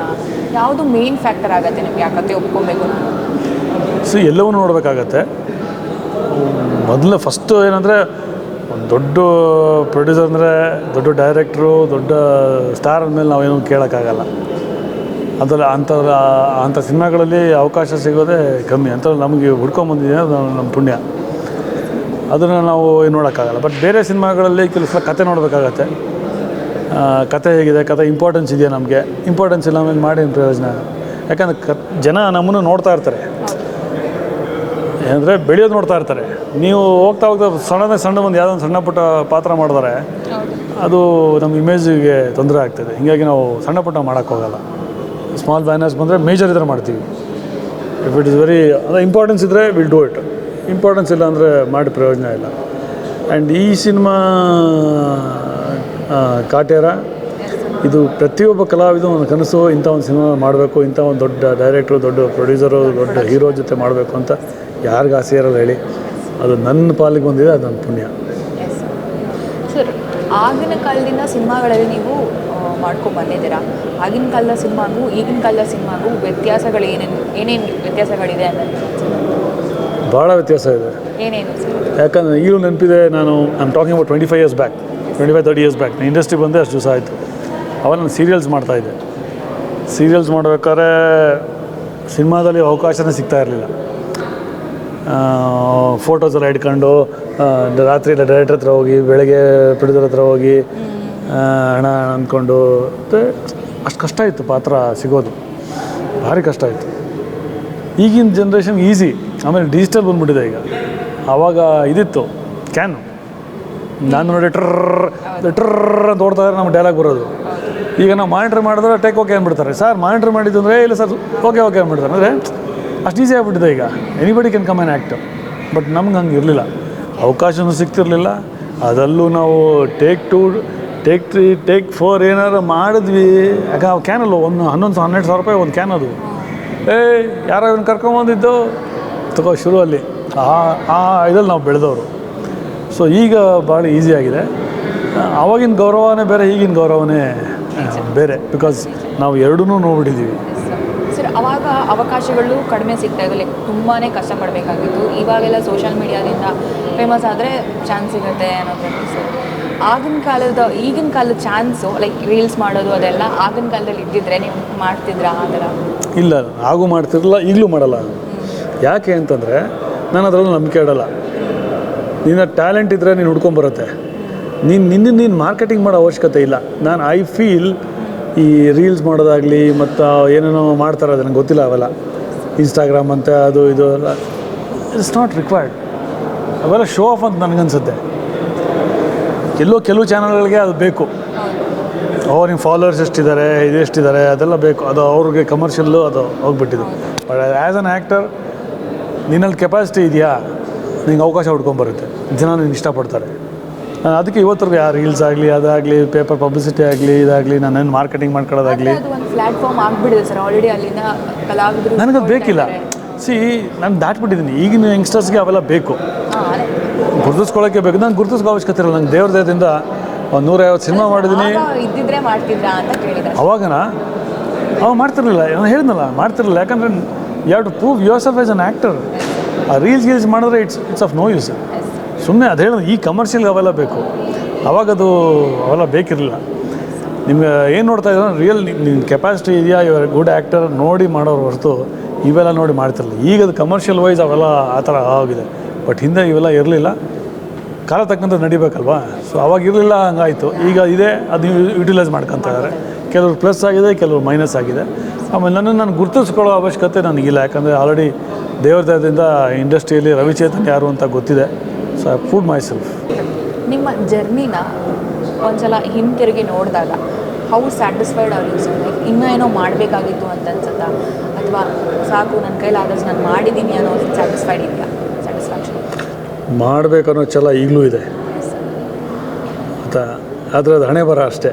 ಯಾವುದು ಮೇನ್ ಫ್ಯಾಕ್ಟರ್ ಆಗುತ್ತೆ ನಿಮಗೆ ಆ ಕಥೆ ಒಪ್ಕೊಬೇಕು? ಸೊ ಎಲ್ಲವೂ ನೋಡಬೇಕಾಗತ್ತೆ. ಮೊದಲು ಫಸ್ಟು ಏನಂದರೆ, ಒಂದು ದೊಡ್ಡ ಪ್ರೊಡ್ಯೂಸರ್ ಅಂದರೆ, ದೊಡ್ಡ ಡೈರೆಕ್ಟ್ರು, ದೊಡ್ಡ ಸ್ಟಾರ್ ಅಂದಮೇಲೆ ನಾವೇನೂ ಕೇಳೋಕ್ಕಾಗಲ್ಲ. ಅದರ ಅಂಥ ಸಿನಿಮಾಗಳಲ್ಲಿ ಅವಕಾಶ ಸಿಗೋದೇ ಕಮ್ಮಿ. ಅಂತ ನಮಗೆ ಹುಡ್ಕೊಂಬಂದಿದೆ, ಅದು ನಮ್ಮ ಪುಣ್ಯ. ಅದನ್ನು ನಾವು ನೋಡೋಕ್ಕಾಗಲ್ಲ. ಬಟ್ ಬೇರೆ ಸಿನಿಮಾಗಳಲ್ಲಿ ಕೆಲವು ಸಲ ಕತೆ ನೋಡಬೇಕಾಗತ್ತೆ. ಕತೆ ಹೇಗಿದೆ, ಕತೆ ಇಂಪಾರ್ಟೆನ್ಸ್ ಇದೆಯಾ ನಮಗೆ, ಇಂಪಾರ್ಟೆನ್ಸ್ ಇಲ್ಲ ಆಮೇಲೆ ಮಾಡಿ ಪ್ರಯೋಜನ. ಯಾಕಂದರೆ ಜನ ನಮ್ಮನ್ನು ನೋಡ್ತಾ ಇರ್ತಾರೆ, ಏನಂದರೆ ಬೆಳೆಯೋದು ನೋಡ್ತಾ ಇರ್ತಾರೆ. ನೀವು ಹೋಗ್ತಾ ಸಣ್ಣ ಒಂದು ಯಾವುದೋ ಒಂದು ಸಣ್ಣ ಪುಟ್ಟ ಪಾತ್ರ ಮಾಡಿದ್ರೆ ಅದು ನಮ್ಮ ಇಮೇಜಿಗೆ ತೊಂದರೆ ಆಗ್ತದೆ. ಹೀಗಾಗಿ ನಾವು ಸಣ್ಣ ಪುಟ್ಟ ಮಾಡೋಕ್ಕೋಗಲ್ಲ. ಸ್ಮಾಲ್ ಬ್ಯಾನರ್ಸ್ ಬಂದರೆ ಮೇಜರ್ ಇದ್ರೆ ಮಾಡ್ತೀವಿ. ಇಫ್ ಇಟ್ ಇಸ್ ವೆರಿ ಅದು ಇಂಪಾರ್ಟೆನ್ಸ್ ಇದ್ದರೆ ವಿಲ್ ಡೂ ಇಟ್. ಇಂಪಾರ್ಟೆನ್ಸ್ ಇಲ್ಲ ಅಂದರೆ ಮಾಡಿ ಪ್ರಯೋಜನ ಇಲ್ಲ. ಆ್ಯಂಡ್ ಈ ಸಿನಿಮಾ ಕಾಟೇರ ಇದು ಪ್ರತಿಯೊಬ್ಬ ಕಲಾವಿದ ಒಂದು ಕನಸು. ಇಂಥ ಒಂದು ಸಿನಿಮಾ ಮಾಡಬೇಕು, ಇಂಥ ಒಂದು ದೊಡ್ಡ ಡೈರೆಕ್ಟ್ರು, ದೊಡ್ಡ ಪ್ರೊಡ್ಯೂಸರು, ದೊಡ್ಡ ಹೀರೋ ಜೊತೆ ಮಾಡಬೇಕು ಅಂತ ಯಾರಿಗೂ ಆಸೆ ಇರಲ್ಲ ಹೇಳಿ. ಅದು ನನ್ನ ಪಾಲಿಗೆ ಬಂದಿದೆ, ಅದು ನನ್ನ ಪುಣ್ಯ. ಸರ್, ಆಗಿನ ಕಾಲದಿಂದ ಸಿನಿಮಾಗಳಲ್ಲಿ ನೀವು ಮಾಡ್ಕೊಂಡು ಬಂದಿದ್ದೀರಾ. ಆಗಿನ ಕಾಲದ ಸಿನಿಮಾಗೂ ಈಗಿನ ಕಾಲದ ಸಿನಿಮಾಗೂ ವ್ಯತ್ಯಾಸಗಳು ಏನೇನು ವ್ಯತ್ಯಾಸಗಳಿದೆ ಅನ್ನೋದು? ಭಾಳ ವ್ಯತ್ಯಾಸ ಇದೆ. ಏನೇನು ಸರ್? ಯಾಕಂದರೆ ಈಗಲೂ ನೆನಪಿದೆ, I'm talking about 25 years back, 25-30 years back. ನಾನು ಇಂಡಸ್ಟ್ರಿ ಬಂದೆ ಅಷ್ಟು ದಿವಸ ಆಯಿತು. ಅವಾಗ ನಾನು ಸೀರಿಯಲ್ಸ್ ಮಾಡ್ತಾಯಿದ್ದೆ. ಸೀರಿಯಲ್ಸ್ ಮಾಡಬೇಕಾದ್ರೆ ಸಿನಿಮಾದಲ್ಲಿ ಅವಕಾಶನೇ ಸಿಗ್ತಾ ಇರಲಿಲ್ಲ. ಫೋಟೋಸ್ ಎಲ್ಲ ಇಟ್ಕೊಂಡು ರಾತ್ರಿ ಎಲ್ಲ ಡೈರೆಕ್ಟರ್ ಹತ್ರ ಹೋಗಿ, ಬೆಳಗ್ಗೆ ಪ್ರೊಡ್ಯೂಸರ್ ಹತ್ರ ಹೋಗಿ ಹಣ ಅಂದ್ಕೊಂಡು, ಮತ್ತು ಅಷ್ಟು ಕಷ್ಟ ಇತ್ತು ಪಾತ್ರ ಸಿಗೋದು, ಭಾರಿ ಕಷ್ಟ ಇತ್ತು. ಈಗಿನ ಜನ್ರೇಷನ್ ಈಸಿ. ಆಮೇಲೆ ಡಿಜಿಟಲ್ ಬಂದುಬಿಟ್ಟಿದೆ ಈಗ. ಆವಾಗ ಇದಿತ್ತು ಕ್ಯಾನು, ನಾನು ನೋಡಿ ಟ್ರರ್ ಅಂತ ಓಡ್ತಾ ಇದ್ರೆ ನಮ್ಮ ಡೈಲಾಗ್ ಬರೋದು. ಈಗ ನಾವು ಮಾನಿಟ್ರ್ ಮಾಡಿದ್ರೆ ಟೇಕ್ ಓಕೆ ಅಂದ್ಬಿಡ್ತಾರೆ. ಸರ್ ಮಾನಿಟ್ರ್ ಮಾಡಿದ್ದು ಅಂದರೆ ಇಲ್ಲ ಸರ್ ಓಕೆ ಅಂದ್ಬಿಡ್ತಾರೆ. ಅಂದರೆ ಅಷ್ಟು ಈಸಿ ಆಗಿಬಿಟ್ಟಿದೆ ಈಗ. Anybody can come an act. But ನಮ್ಗೆ ಹಂಗೆ ಇರಲಿಲ್ಲ, ಅವಕಾಶವೂ ಸಿಗ್ತಿರ್ಲಿಲ್ಲ. ಅದರಲ್ಲೂ ನಾವು ಟೇಕ್ 2, ಟೇಕ್ 3, ಟೇಕ್ 4 ಏನಾರು ಮಾಡಿದ್ವಿ. ಯಾಕೆ ಕ್ಯಾನಲ್ಲು ಒಂದು 11,000-12,000 ರೂಪಾಯಿ ಒಂದು ಕ್ಯಾನ್. ಅದು ಯಾರೋ ಇವನು ಕರ್ಕೊಂಬಂದಿದ್ದು ತಗೋ ಶುರುವಲ್ಲಿ ಆ ಇದಲ್ಲಿ ನಾವು ಬೆಳೆದವರು. ಸೊ ಈಗ ಭಾಳ ಈಸಿ ಆಗಿದೆ. ಆವಾಗಿನ ಗೌರವನೇ ಬೇರೆ, ಈಗಿನ ಗೌರವನೇ ಬೇರೆ. ಬಿಕಾಸ್ ನಾವು ಎರಡೂ ನೋಡ್ಬಿಟ್ಟಿದ್ದೀವಿ. ಸರ್, ಅವಾಗ ಅವಕಾಶಗಳು ಕಡಿಮೆ ಸಿಗ್ತಾಯಿದ್ದು, ಲೈಕ್ ತುಂಬಾ ಕಷ್ಟಪಡಬೇಕಾಗಿತ್ತು. ಇವಾಗೆಲ್ಲ ಸೋಷಿಯಲ್ ಮೀಡಿಯಾದಿಂದ ಫೇಮಸ್ ಆದರೆ ಚಾನ್ಸ್ ಸಿಗುತ್ತೆ ಅನ್ನೋದು. ಸರ್, ಈಗಿನ ಕಾಲದ ಚಾನ್ಸು ಲೈಕ್ ರೀಲ್ಸ್ ಮಾಡೋದು ಅದೆಲ್ಲ ಆಗಿನ ಕಾಲದಲ್ಲಿ ಇದ್ದಿದ್ರೆ ನೀವು ಮಾಡ್ತಿದ್ರಾ ಆ ಥರ? ಇಲ್ಲ, ಹಾಗೂ ಮಾಡ್ತಿರಲಿಲ್ಲ, ಈಗಲೂ ಮಾಡಲ್ಲ. ಯಾಕೆ ಅಂತಂದರೆ ನಾನು ಅದರಲ್ಲೂ ನಂಬಿಕೆ ಇಡಲ್ಲ. ನಿನ್ನ ಟ್ಯಾಲೆಂಟ್ ಇದ್ದರೆ ನೀನು ಹುಡ್ಕೊಂಬರುತ್ತೆ. ನೀನು ಮಾರ್ಕೆಟಿಂಗ್ ಮಾಡೋ ಅವಶ್ಯಕತೆ ಇಲ್ಲ. ಐ ಫೀಲ್ ಈ ರೀಲ್ಸ್ ಮಾಡೋದಾಗಲಿ ಮತ್ತು ಏನೇನೋ ಮಾಡ್ತಾರೆ, ಅದು ನನಗೆ ಗೊತ್ತಿಲ್ಲ. ಅವೆಲ್ಲ ಇನ್ಸ್ಟಾಗ್ರಾಮ್ ಅಂತ ಅದು ಇದು ಎಲ್ಲ ಇಟ್ಸ್ ನಾಟ್ ರಿಕ್ವೈರ್ಡ್. ಅವೆಲ್ಲ ಶೋ ಆಫ್ ಅಂತ ನನಗನ್ಸುತ್ತೆ. ಕೆಲವು ಚಾನಲ್ಗಳಿಗೆ ಅದು ಬೇಕು. ನಿಮ್ಮ ಫಾಲೋವರ್ಸ್ ಎಷ್ಟಿದ್ದಾರೆ, ಇದೆಷ್ಟಿದ್ದಾರೆ ಅದೆಲ್ಲ ಬೇಕು. ಅದು ಅವ್ರಿಗೆ ಕಮರ್ಷಿಯಲ್ಲು ಅದು ಹೋಗ್ಬಿಟ್ಟಿದ್ದು. ಬಟ್ ಆ್ಯಸ್ ಅನ್ ಆ್ಯಕ್ಟರ್ ನಿನ್ನಲ್ಲಿ ಕೆಪಾಸಿಟಿ ಇದೆಯಾ, ನಿಂಗೆ ಅವಕಾಶ ಹುಡ್ಕೊಂಬರುತ್ತೆ. ಜನ ನಿನ್ಗೆ ಇಷ್ಟಪಡ್ತಾರೆ. ನಾನು ಅದಕ್ಕೆ ಇವತ್ತರೆಗೂ ರೀಲ್ಸ್ ಆಗಲಿ, ಅದಾಗಲಿ, ಪೇಪರ್ ಪಬ್ಲಿಸಿಟಿ ಆಗಲಿ, ಇದಾಗಲಿ, ನಾನೇನು ಮಾರ್ಕೆಟಿಂಗ್ ಮಾಡ್ಕೊಳ್ಳೋದಾಗಲಿ ಒಂದು ಪ್ಲ್ಯಾಟ್ಫಾರ್ಮ್ ಆಗಿಬಿಟ್ಟಿದೆ ಸರ್ ಆಲ್ರೆಡಿ. ಅಲ್ಲಿಂದ ಕಲಾವಿದರು ನನಗದು ಬೇಕಿಲ್ಲ. ನಾನು ದಾಟ್ಬಿಟ್ಟಿದ್ದೀನಿ. ಈಗಿನ ಯಂಗ್ಸ್ಟರ್ಸ್ಗೆ ಅವೆಲ್ಲ ಬೇಕು, ಗುರುತಿಸ್ಕೊಳ್ಳೋಕ್ಕೆ ಬೇಕು. ನಾನು ಗುರುತಿಸ್ಕೋ ಅವಶ್ಯಕತೆ ಇರಲ್ಲ. ನಂಗೆ ದೇವ್ರ ದಯದಿಂದ 150 ಸಿನಿಮಾ ಮಾಡಿದ್ದೀನಿ. ಇದ್ದಿದ್ರೆ ಮಾಡ್ತಿದ್ರಾ ಅಂತ ಕೇಳಿದ್ರೆ ಅವಾಗ ಮಾಡ್ತಿರಲಿಲ್ಲ. ನಾನು ಹೇಳಿದ್ನಲ್ಲ, ಮಾಡ್ತಿರಲಿಲ್ಲ. ಯಾಕಂದರೆ you have to prove yourself as an actor. ಆ ರೀಲ್ಸ್ ಮಾಡಿದ್ರೆ ಇಟ್ಸ್ ಆಫ್ ನೋ ಯೂಸ್. ಸುಮ್ಮನೆ ಅದು ಹೇಳಿದ್ರೆ ಈ ಕಮರ್ಷಿಯಲ್ಗೆ ಅವೆಲ್ಲ ಬೇಕು. ಅವೆಲ್ಲ ಬೇಕಿರಲಿಲ್ಲ. ನಿಮ್ಗೆ ಏನು ನೋಡ್ತಾ ಇದ್ದಾರೆ ರಿಯಲ್ ನಿಮ್ಮ ಕೆಪಾಸಿಟಿ ಇದೆಯಾ, ಇವರು ಗುಡ್ ಆ್ಯಕ್ಟರ್ ನೋಡಿ ಮಾಡೋರು ಹೊರತು ಇವೆಲ್ಲ ನೋಡಿ ಮಾಡ್ತಿರಲಿಲ್ಲ. ಈಗ ಅದು ಕಮರ್ಷಿಯಲ್ ವೈಸ್ ಅವೆಲ್ಲ ಆ ಥರ ಆಗಿದೆ. ಬಟ್ ಹಿಂದೆ ಇವೆಲ್ಲ ಇರಲಿಲ್ಲ. ಕಾಲ ತಕ್ಕಂಥ ನಡಿಬೇಕಲ್ವಾ. ಸೊ ಅವಾಗ ಇರಲಿಲ್ಲ, ಹಂಗಾಯಿತು. ಈಗ ಇದೆ, ಅದು ಯುಟಿಲೈಸ್ ಮಾಡ್ಕೊತಾ ಇದ್ದಾರೆ. ಕೆಲವರು ಪ್ಲಸ್ ಆಗಿದೆ, ಕೆಲವರು ಮೈನಸ್ ಆಗಿದೆ. ಆಮೇಲೆ ನಾನು ಗುರುತಿಸ್ಕೊಳ್ಳೋ ಅವಶ್ಯಕತೆ ನನಗಿಲ್ಲ. ಯಾಕಂದರೆ ಆಲ್ರೆಡಿ ದೇವ್ರ ದಯದಿಂದ ಇಂಡಸ್ಟ್ರಿಯಲ್ಲಿ ರವಿಚೇತನ್ ಯಾರು ಅಂತ ಗೊತ್ತಿದೆ. So I proved my self. ನಿಮ್ಮ ಜರ್ನಿನ ಒಂದ್ಸಲ ಹಿಂತಿರುಗಿ ನೋಡಿದಾಗ ಹೌ ಸ್ಯಾಟಿಸ್ಫೈಡ್ ಆಗಿ ಸರ್? ಲೈಕ್ ಇನ್ನೂ ಏನೋ ಮಾಡಬೇಕಾಗಿತ್ತು ಅಂತ ಅನ್ಸುತ್ತಾ, ಅಥವಾ ಸಾಕು ನನ್ನ ಕೈಲಾದಷ್ಟು ನಾನು ಮಾಡಿದ್ದೀನಿ ಅನ್ನೋ ಸ್ಯಾಟಿಸ್ಫೈಡ್ ಇದೆಯಾ? ಸ್ಯಾಟಿಸ್ಫ್ಯಾಕ್ಷನ್ ಮಾಡಬೇಕನ್ನೋ ಛಲ ಈಗಲೂ ಇದೆ. ಆದರೆ ಅದು ಹಣೆ ಬರ ಅಷ್ಟೇ.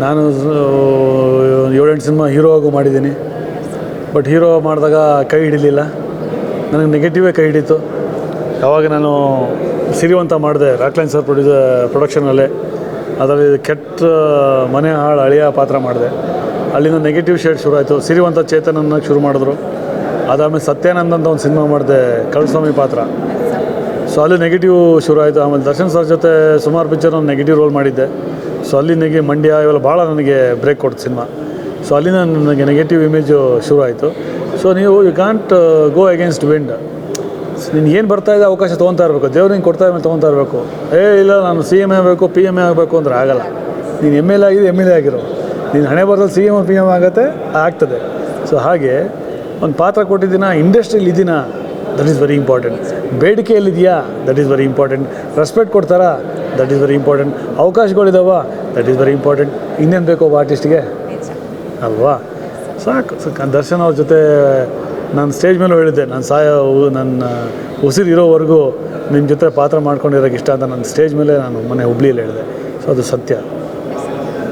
ನಾನು 7-8 ಸಿನಿಮಾ ಹೀರೋ ಆಗು ಮಾಡಿದ್ದೀನಿ. ಬಟ್ ಹೀರೋ ಮಾಡಿದಾಗ ಕೈ ಹಿಡಿಲಿಲ್ಲ. ನನಗೆ ನೆಗೆಟಿವೇ ಕೈ ಹಿಡಿತು. ಯಾವಾಗ ನಾನು ಸಿರಿವಂತ ಮಾಡಿದೆ, ರಾಕ್ಲೈನ್ ಸರ್ ಪ್ರೊಡಕ್ಷನಲ್ಲೇ, ಅದರಲ್ಲಿ ಕೆಟ್ಟ ಮನೆ ಹಾಳು ಅಳಿಯ ಪಾತ್ರ ಮಾಡಿದೆ. ಅಲ್ಲಿಂದ ನೆಗೆಟಿವ್ ಶೇಡ್ ಶುರು ಆಯಿತು. ಸಿರಿವಂತ ಚೇತನನ್ನ ಶುರು ಮಾಡಿದ್ರು. ಅದಾದಮೇಲೆ ಸತ್ಯಾನಂದ್ ಅಂತ ಒಂದು ಸಿನಿಮಾ ಮಾಡಿದೆ, ಕಳ್ಸ್ವಾಮಿ ಪಾತ್ರ. ಸೊ ಅಲ್ಲಿ ನೆಗೆಟಿವ್ ಶುರು ಆಯಿತು. ಆಮೇಲೆ ದರ್ಶನ್ ಸರ್ ಜೊತೆ ಸುಮಾರು ಪಿಕ್ಚರ್ ನಾನು ನೆಗೆಟಿವ್ ರೋಲ್ ಮಾಡಿದ್ದೆ. ಸೊ ಅಲ್ಲಿ ಮಂಡ್ಯ ಇವೆಲ್ಲ ಭಾಳ ನನಗೆ ಬ್ರೇಕ್ ಕೊಡ್ತು ಸಿನಿಮಾ. ಸೊ ಅಲ್ಲಿಂದ ನನಗೆ ನೆಗೆಟಿವ್ ಇಮೇಜು ಶುರು ಆಯಿತು. So you can't go against wind. ನಿನ್ಗೆ ಏನು ಬರ್ತಾಯಿದೆ ಅವಕಾಶ ತೊಗೊತಾ ಇರಬೇಕು. ದೇವ್ರು ನಿಂಗೆ ಕೊಡ್ತಾ ಮೇಲೆ ತೊಗೊತಾ ಇರಬೇಕು. ಇಲ್ಲ ನಾನು CM ಆಗಬೇಕು, PM ಆಗಬೇಕು ಅಂದರೆ ಆಗಲ್ಲ. ನೀನು ML ಆಗಿದೆ, MLA ಆಗಿರೋ. ನೀನು ಹಣೆ ಬರೋದು CM PM ಆಗುತ್ತೆ, ಆಗ್ತದೆ. ಸೊ ಹಾಗೆ ಒಂದು ಪಾತ್ರ ಕೊಟ್ಟಿದ್ದೀನ, ಇಂಡಸ್ಟ್ರಿಯಲ್ಲಿ ಇದ್ದೀನ, ದಟ್ ಈಸ್ ವೆರಿ ಇಂಪಾರ್ಟೆಂಟ್. ಬೇಡಿಕೆಯಲ್ಲಿದೆಯಾ, that is very important. Respect ಕೊಡ್ತಾರಾ, ದಟ್ ಈಸ್ ವೆರಿ ಇಂಪಾರ್ಟೆಂಟ್. ಅವಕಾಶಗಳಿದಾವ, ದಟ್ ಈಸ್ ವೆರಿ ಇಂಪಾರ್ಟೆಂಟ್. ಇನ್ನೇನು ಬೇಕು ಒಬ್ಬ ಆರ್ಟಿಸ್ಟ್ಗೆ ಅಲ್ವಾ? ಸಾಕು. ದರ್ಶನ್ ಅವ್ರ ಜೊತೆ ನಾನು ಸ್ಟೇಜ್ ಮೇಲೂ ಹೇಳಿದ್ದೆ, ನನ್ನ ಉಸಿರಿರೋವರೆಗೂ ನಿಮ್ಮ ಜೊತೆ ಪಾತ್ರ ಮಾಡ್ಕೊಂಡಿರೋಕ್ಕೆ ಇಷ್ಟ ಅಂತ ನಾನು ಸ್ಟೇಜ್ ಮೇಲೆ ನಾನು ಮನೆ ಹುಬ್ಳಿಯಲ್ಲಿ ಹೇಳಿದೆ. ಸೊ ಅದು ಸತ್ಯ.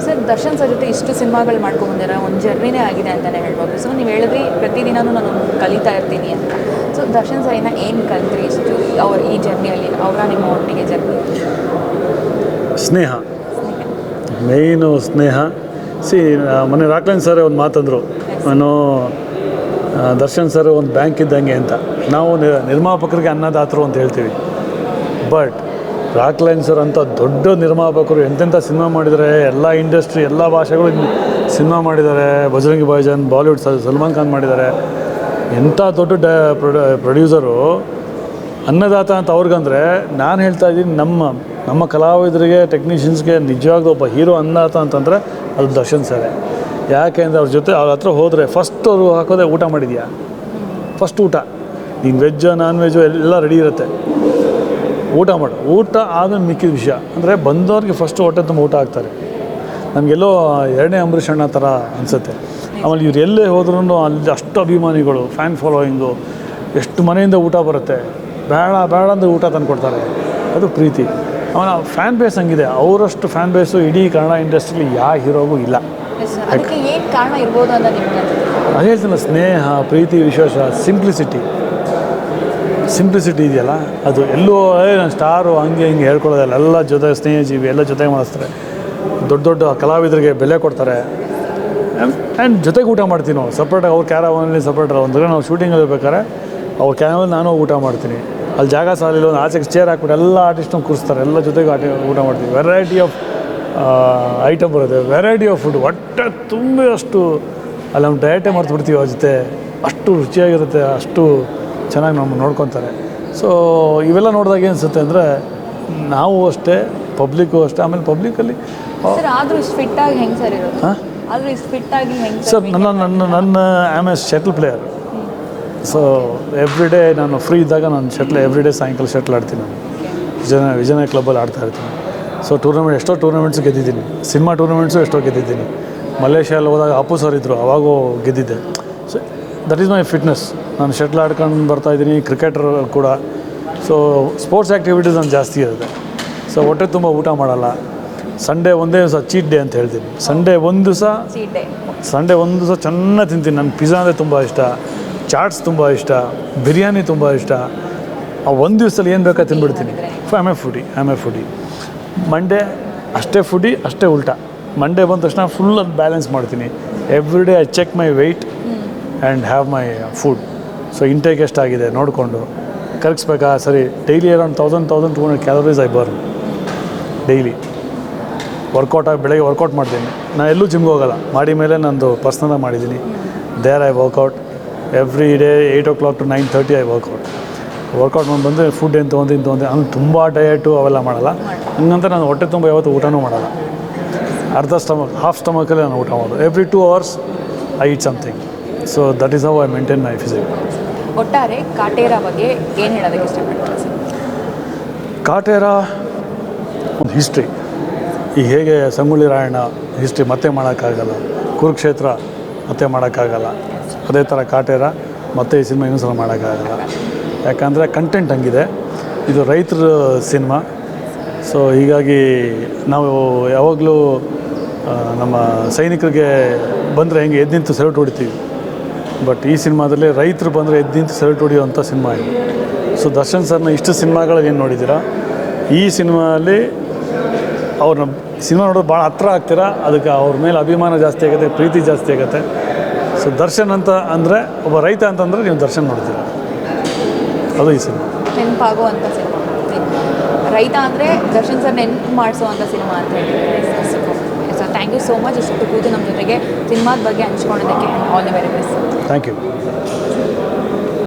ಸರ್, ದರ್ಶನ್ ಸರ್ ಜೊತೆ ಇಷ್ಟು ಸಿನಿಮಾಗಳು ಮಾಡ್ಕೊಂಬಂದಿರ ಒಂದು ಜರ್ನಿನೇ ಆಗಿದೆ ಅಂತಲೇ ಹೇಳ್ಬೋದು. ಸೊ ನೀವು ಹೇಳಿದ್ರಿ ಪ್ರತಿದಿನವೂ ನಾನು ಕಲಿತಾ ಇರ್ತೀನಿ ಅಂತ. ಸೊ ದರ್ಶನ್ ಸರಿನ ಏನು ಕಲಿತ್ರಿ ಇಷ್ಟು ಅವ್ರ ಈ ಜರ್ನಿಯಲ್ಲಿ, ಅವರ ನಿಮ್ಮ ಒಟ್ಟಿಗೆ ಜರ್ನಿ? ಸ್ನೇಹ, ಮೇಯ್ನು ಸ್ನೇಹ. ಮೊನ್ನೆ ರಾಕ್ಲೈನ್ ಸರ್ ಒಂದು ಮಾತಂದರು, ನಾನು ದರ್ಶನ್ ಸರ್ ಒಂದು ಬ್ಯಾಂಕ್ ಇದ್ದಂಗೆ ಅಂತ. ನಾವು ನಿರ್ಮಾಪಕರಿಗೆ ಅನ್ನದಾತರು ಅಂತ ಹೇಳ್ತೀವಿ. ಬಟ್ ರಾಕ್ಲೈನ್ ಸರ್ ಅಂತ ದೊಡ್ಡ ನಿರ್ಮಾಪಕರು ಎಂತೆಂಥ ಸಿನಿಮಾ ಮಾಡಿದ್ದಾರೆ. ಎಲ್ಲ ಇಂಡಸ್ಟ್ರಿ, ಎಲ್ಲ ಭಾಷೆಗಳು ಸಿನಿಮಾ ಮಾಡಿದ್ದಾರೆ. ಬಜರಂಗಿ ಭಾಯಿಜಾನ್, ಬಾಲಿವುಡ್ ಸಲ್ಮಾನ್ ಖಾನ್ ಮಾಡಿದ್ದಾರೆ. ಎಂಥ ದೊಡ್ಡ ಪ್ರೊಡ್ಯೂಸರು ಅನ್ನದಾತ ಅಂತ ಅವ್ರಿಗಂದರೆ, ನಾನು ಹೇಳ್ತಾ ಇದ್ದೀನಿ ನಮ್ಮ ಕಲಾವಿದರಿಗೆ, ಟೆಕ್ನಿಷಿಯನ್ಸ್ಗೆ ನಿಜವಾಗ್ಲೂ ಒಬ್ಬ ಹೀರೋ ಅನ್ನದಾತ ಅಂತಂದರೆ ಅದು ದರ್ಶನ್ ಸರೇ. ಯಾಕೆ ಅಂದರೆ ಅವ್ರ ಜೊತೆ ಅವ್ರ ಹತ್ರ ಹೋದರೆ ಫಸ್ಟ್ ಅವರು ಹಾಕೋದೆ ಊಟ ಮಾಡಿದ್ಯಾ, ಫಸ್ಟ್ ಊಟ. ನೀನು ವೆಜ್ಜು ನಾನ್ ವೆಜ್ಜು ಎಲ್ಲ ರೆಡಿ ಇರುತ್ತೆ, ಊಟ ಮಾಡು. ಊಟ ಆದಮೇಲೆ ಮಿಕ್ಕಿದ ವಿಷಯ ಅಂದರೆ ಬಂದವ್ರಿಗೆ ಫಸ್ಟು ಹೊಟ್ಟೆ ತುಂಬ ಊಟ ಹಾಕ್ತಾರೆ. ನಮಗೆಲ್ಲೋ 2ನೇ ಅಂಬರೀಷ್ ಅಣ್ಣ ಥರ ಅನಿಸುತ್ತೆ. ಆಮೇಲೆ ಇವ್ರು ಎಲ್ಲೇ ಹೋದ್ರೂ ಅಲ್ಲಿ ಅಷ್ಟು ಅಭಿಮಾನಿಗಳು, ಫ್ಯಾನ್ ಫಾಲೋಯಿಂಗು, ಎಷ್ಟು ಮನೆಯಿಂದ ಊಟ ಬರುತ್ತೆ. ಬೇಡ ಅಂದರೆ ಊಟ ತಂದು ಕೊಡ್ತಾರೆ. ಅದು ಪ್ರೀತಿ. ಆಮೇಲೆ ಫ್ಯಾನ್ ಬೇಸ್ ಹಂಗಿದೆ. ಅವರಷ್ಟು ಫ್ಯಾನ್ ಬೇಸು ಇಡೀ ಕನ್ನಡ ಇಂಡಸ್ಟ್ರಿಲಿ ಯಾವ ಹೀರೋಗೂ ಇಲ್ಲ. ಅದಕ್ಕೆ ಏನು ಕಾರಣ ಇರ್ಬೋದು ಅಂತ ನಿಮ್ಗೆ? ಅದು ಹೇಳ್ತಿಲ್ಲ, ಸ್ನೇಹ, ಪ್ರೀತಿ, ವಿಶ್ವಾಸ, ಸಿಂಪ್ಲಿಸಿಟಿ ಇದೆಯಲ್ಲ, ಅದು ಎಲ್ಲೋ ನಾನು ಸ್ಟಾರು ಹಂಗೆ ಹಿಂಗೆ ಹೇಳ್ಕೊಳ್ಳೋದಲ್ಲ. ಎಲ್ಲ ಜೊತೆ ಸ್ನೇಹಜೀವಿ, ಎಲ್ಲ ಜೊತೆಗೆ ಮಾಡಿಸ್ತಾರೆ. ದೊಡ್ಡ ದೊಡ್ಡ ಕಲಾವಿದರಿಗೆ ಬೆಲೆ ಕೊಡ್ತಾರೆ. ಆ್ಯಂಡ್ ಜೊತೆಗೆ ಊಟ ಮಾಡ್ತೀವಿ ನಾವು. ಸಪ್ರೇಟಾಗಿ ಅವ್ರ ಕ್ಯಾರವನಲ್ಲಿ ಸಪ್ರೇಟಾಗಿ ಅಂದರೆ ನಾವು ಶೂಟಿಂಗಲ್ಲಿ ಇರ್ಬೇಕಾದ್ರೆ ಅವ್ರ ಕ್ಯಾರವಲ್ಲಿ ನಾನು ಊಟ ಮಾಡ್ತೀನಿ. ಅಲ್ಲಿ ಜಾಗ ಸಾಲಿಲ್ಲ, ಒಂದು ಆಚೆಗೆ ಚೇರ್ ಹಾಕ್ಬಿಟ್ಟು ಎಲ್ಲ ಆರ್ಟಿಸ್ಟ್ನ ಕೂರಿಸ್ತಾರೆ, ಎಲ್ಲ ಜೊತೆಗೆ ಊಟ ಮಾಡ್ತೀವಿ. ವೆರೈಟಿ ಆಫ್ ಐಟಮ್ ಬರುತ್ತೆ, ವೆರೈಟಿ ಆಫ್ ಫುಡ್, ಹೊಟ್ಟೆ ತುಂಬಿ ಅಷ್ಟು ಅಲ್ಲಿ ನಮ್ಮ ಡಯಟೇ ಮರ್ತು ಬಿಡ್ತೀವಿ. ಅವ್ರ ಜೊತೆ ಅಷ್ಟು ರುಚಿಯಾಗಿರುತ್ತೆ, ಅಷ್ಟು ಚೆನ್ನಾಗಿ ನಮ್ಮ ನೋಡ್ಕೊತಾರೆ. ಸೊ ಇವೆಲ್ಲ ನೋಡಿದಾಗ ಏನಿಸುತ್ತೆ ಅಂದರೆ ನಾವು ಅಷ್ಟೇ, ಪಬ್ಲಿಕ್ಕು ಅಷ್ಟೇ. ಆಮೇಲೆ ಪಬ್ಲಿಕ್ಕಲ್ಲಿ ಸರ್ ಆದರೂ ಇಷ್ಟು ಫಿಟ್ಟಾಗಿ ಹೆಂಗೆ ಸರ್ ಇರೋದು? ಹಾಂ ಆದರೂ ಇಷ್ಟು ಫಿಟ್ಟಾಗಿ ಹೆಂಗೆ ಸರ್, ನನ್ನ I am A shuttle player. So every day ನಾನು ಫ್ರೀ ಇದ್ದಾಗ ನಾನು ಎವ್ರಿ ಡೇ ಸಾಯಂಕಾಲ ಶಟ್ಲ್ ಆಡ್ತೀನಿ. ನಾನು ವಿಜಯನಗರ ಕ್ಲಬ್ಬಲ್ಲಿ ಆಡ್ತಾ ಇರ್ತೀನಿ. ಸೊ ಎಷ್ಟೋ ಟೂರ್ನಮೆಂಟ್ಸು ಗೆದ್ದಿದ್ದೀನಿ. ಸಿನಿಮಾ ಟೂರ್ನಮೆಂಟ್ಸು ಎಷ್ಟೋ ಗೆದ್ದಿದ್ದೀನಿ. ಮಲೇಷ್ಯಲ್ಲಿ ಹೋದಾಗ ಅಪ್ಪು ಸರ್ ಇದ್ದರು, ಅವಾಗೂ ಗೆದ್ದಿದ್ದೆ. So that is my fitness. ನಾನು ಶಟ್ಲ್ ಆಡ್ಕೊಂಡು ಬರ್ತಾಯಿದ್ದೀನಿ, ಕ್ರಿಕೆಟರ್ ಕೂಡ. ಸೊ ಸ್ಪೋರ್ಟ್ಸ್ ಆ್ಯಕ್ಟಿವಿಟೀಸ್ ನಾನು ಜಾಸ್ತಿ ಇರುತ್ತೆ. ಸೊ ಹೊಟ್ಟೆ ತುಂಬ ಊಟ ಮಾಡಲ್ಲ. ಸಂಡೇ ಒಂದೇ ದಿವಸ ಚೀಟ್ ಡೇ ಅಂತ ಹೇಳ್ತೀನಿ. ಸಂಡೇ ಒಂದು ದಿವಸ ಚೆನ್ನಾಗಿ ತಿಂತೀನಿ. ನನಗೆ ಪಿಜ್ಜಾ ಅಂದರೆ ತುಂಬ ಇಷ್ಟ, ಚಾಟ್ಸ್ ತುಂಬ ಇಷ್ಟ, ಬಿರಿಯಾನಿ ತುಂಬ ಇಷ್ಟ. ಆ ಒಂದು ದಿವಸದಲ್ಲಿ ಏನು ಬೇಕಾ ತಿಂದ್ಬಿಡ್ತೀನಿ. I am a foodie. Monday ಅಷ್ಟೇ ಫುಡಿ, ಅಷ್ಟೇ ಉಲ್ಟಾ. ಮಂಡೇ ಬಂದ ತಕ್ಷಣ ಫುಲ್ ಅದು ಬ್ಯಾಲೆನ್ಸ್ ಮಾಡ್ತೀನಿ. Every day I check my weight and have my food. So intake ಎಷ್ಟಾಗಿದೆ ನೋಡಿಕೊಂಡು ಕರಗಿಸ್ಬೇಕಾ. ಸರಿ, daily around 1200 calories I burn daily. ಬೆಳಗ್ಗೆ ವರ್ಕೌಟ್ ಮಾಡ್ತೀನಿ. ನಾನು ಎಲ್ಲೂ ಜಿಮ್ಗೆ ಹೋಗೋಲ್ಲ. ಮಾಡಿ ಮೇಲೆ ನಂದು ಪರ್ಸ್ನಲಾಗಿ ಮಾಡಿದ್ದೀನಿ. There I workout every day 8 o'clock to 9:30 I workout ಮಾಡಿ ಬಂದು ಫುಡ್ ಏನು ತೊಗೊಂಡು ಹಂಗೆ ತುಂಬ ಡಯಟು ಅವೆಲ್ಲ ಮಾಡಲ್ಲ. ಹಂಗಂತ ನಾನು ಹೊಟ್ಟೆ ತುಂಬ ಯಾವತ್ತೂ ಊಟನೂ ಮಾಡಲ್ಲ. ಹಾಫ್ ಸ್ಟಮಕಲ್ಲಿ ನಾನು ಊಟ ಮಾಡೋದು. Every 2 hours I eat something. So that is how I maintain my physique. ಒಟ್ಟಾರೆ ಕಾಟೇರ ಬಗ್ಗೆ ಏನು ಹೇಳೋದಕ್ಕೆ ಇಷ್ಟಪಡ್ತೀನಿ ಸರ್? ಕಾಟೇರ ಒಂದು ಹಿಸ್ಟ್ರಿ. ಈಗ ಹೇಗೆ ಸಂಗೊಳ್ಳಿ ರಾಯಣ್ಣ ಹಿಸ್ಟ್ರಿ ಮತ್ತೆ ಮಾಡೋಕ್ಕಾಗಲ್ಲ, ಕುರುಕ್ಷೇತ್ರ ಮತ್ತೆ ಮಾಡೋಕ್ಕಾಗಲ್ಲ, ಅದೇ ಥರ ಕಾಟೇರ ಮತ್ತೆ ಈ ಸಿನಿಮಾ ಇನ್ನೂ ಸಲ ಮಾಡೋಕ್ಕಾಗಲ್ಲ. ಯಾಕಂದರೆ ಕಂಟೆಂಟ್ ಹಂಗಿದೆ. ಇದು ರೈತರ ಸಿನಿಮಾ. ಸೊ ಹೀಗಾಗಿ ನಾವು ಯಾವಾಗಲೂ ನಮ್ಮ ಸೈನಿಕರಿಗೆ ಬಂದರೆ ಹೆಂಗೆ ಎದ್ದು ನಿಂತು ಸೆಲ್ಯೂಟ್ ಹೊಡಿತೀವಿ. ಬಟ್ ಈ ಸಿನಿಮಾದಲ್ಲಿ ರೈತರು ಬಂದರೆ ಎದ್ದು ನಿಂತು ಸೆಲ್ಯೂಟ್ ಹೊಡಿಯೋವಂಥ ಸಿನಿಮಾ ಇದು. ಸೊ ದರ್ಶನ್ ಸರ್ನ ಇಷ್ಟು ಸಿನಿಮಾಗಳಲ್ಲಿ ಏನು ನೋಡಿದ್ದೀರಾ, ಈ ಸಿನಿಮಾದಲ್ಲಿ ಅವ್ರನ್ನ ಸಿನಿಮಾ ನೋಡೋದು ಭಾಳ ಹತ್ರ ಆಗ್ತೀರಾ. ಅದಕ್ಕೆ ಅವ್ರ ಮೇಲೆ ಅಭಿಮಾನ ಜಾಸ್ತಿ ಆಗುತ್ತೆ, ಪ್ರೀತಿ ಜಾಸ್ತಿ ಆಗುತ್ತೆ. ಸೊ ದರ್ಶನ್ ಅಂತ ಅಂದರೆ ಒಬ್ಬ ರೈತ ಅಂತಂದರೆ ನೀವು ದರ್ಶನ್ ನೋಡ್ತೀರ. ಅದು ಈ ಸಿನಿಮಾ ನೆನಪಾಗುವಂಥ ಸಿನಿಮಾ. ರೈತ ಅಂದರೆ ದರ್ಶನ್ ಸರ್ ನೆನಪು ಮಾಡಿಸೋವಂಥ ಸಿನಿಮಾ ಅಂತ ಹೇಳಿ. So thank you so much ಇಷ್ಟು ಕೂತು ನಮ್ಮ ಜೊತೆಗೆ ಸಿನಿಮಾದ ಬಗ್ಗೆ ಹಂಚ್ಕೊಳ್ಳೋದಕ್ಕೆ. All the very best. Thank you.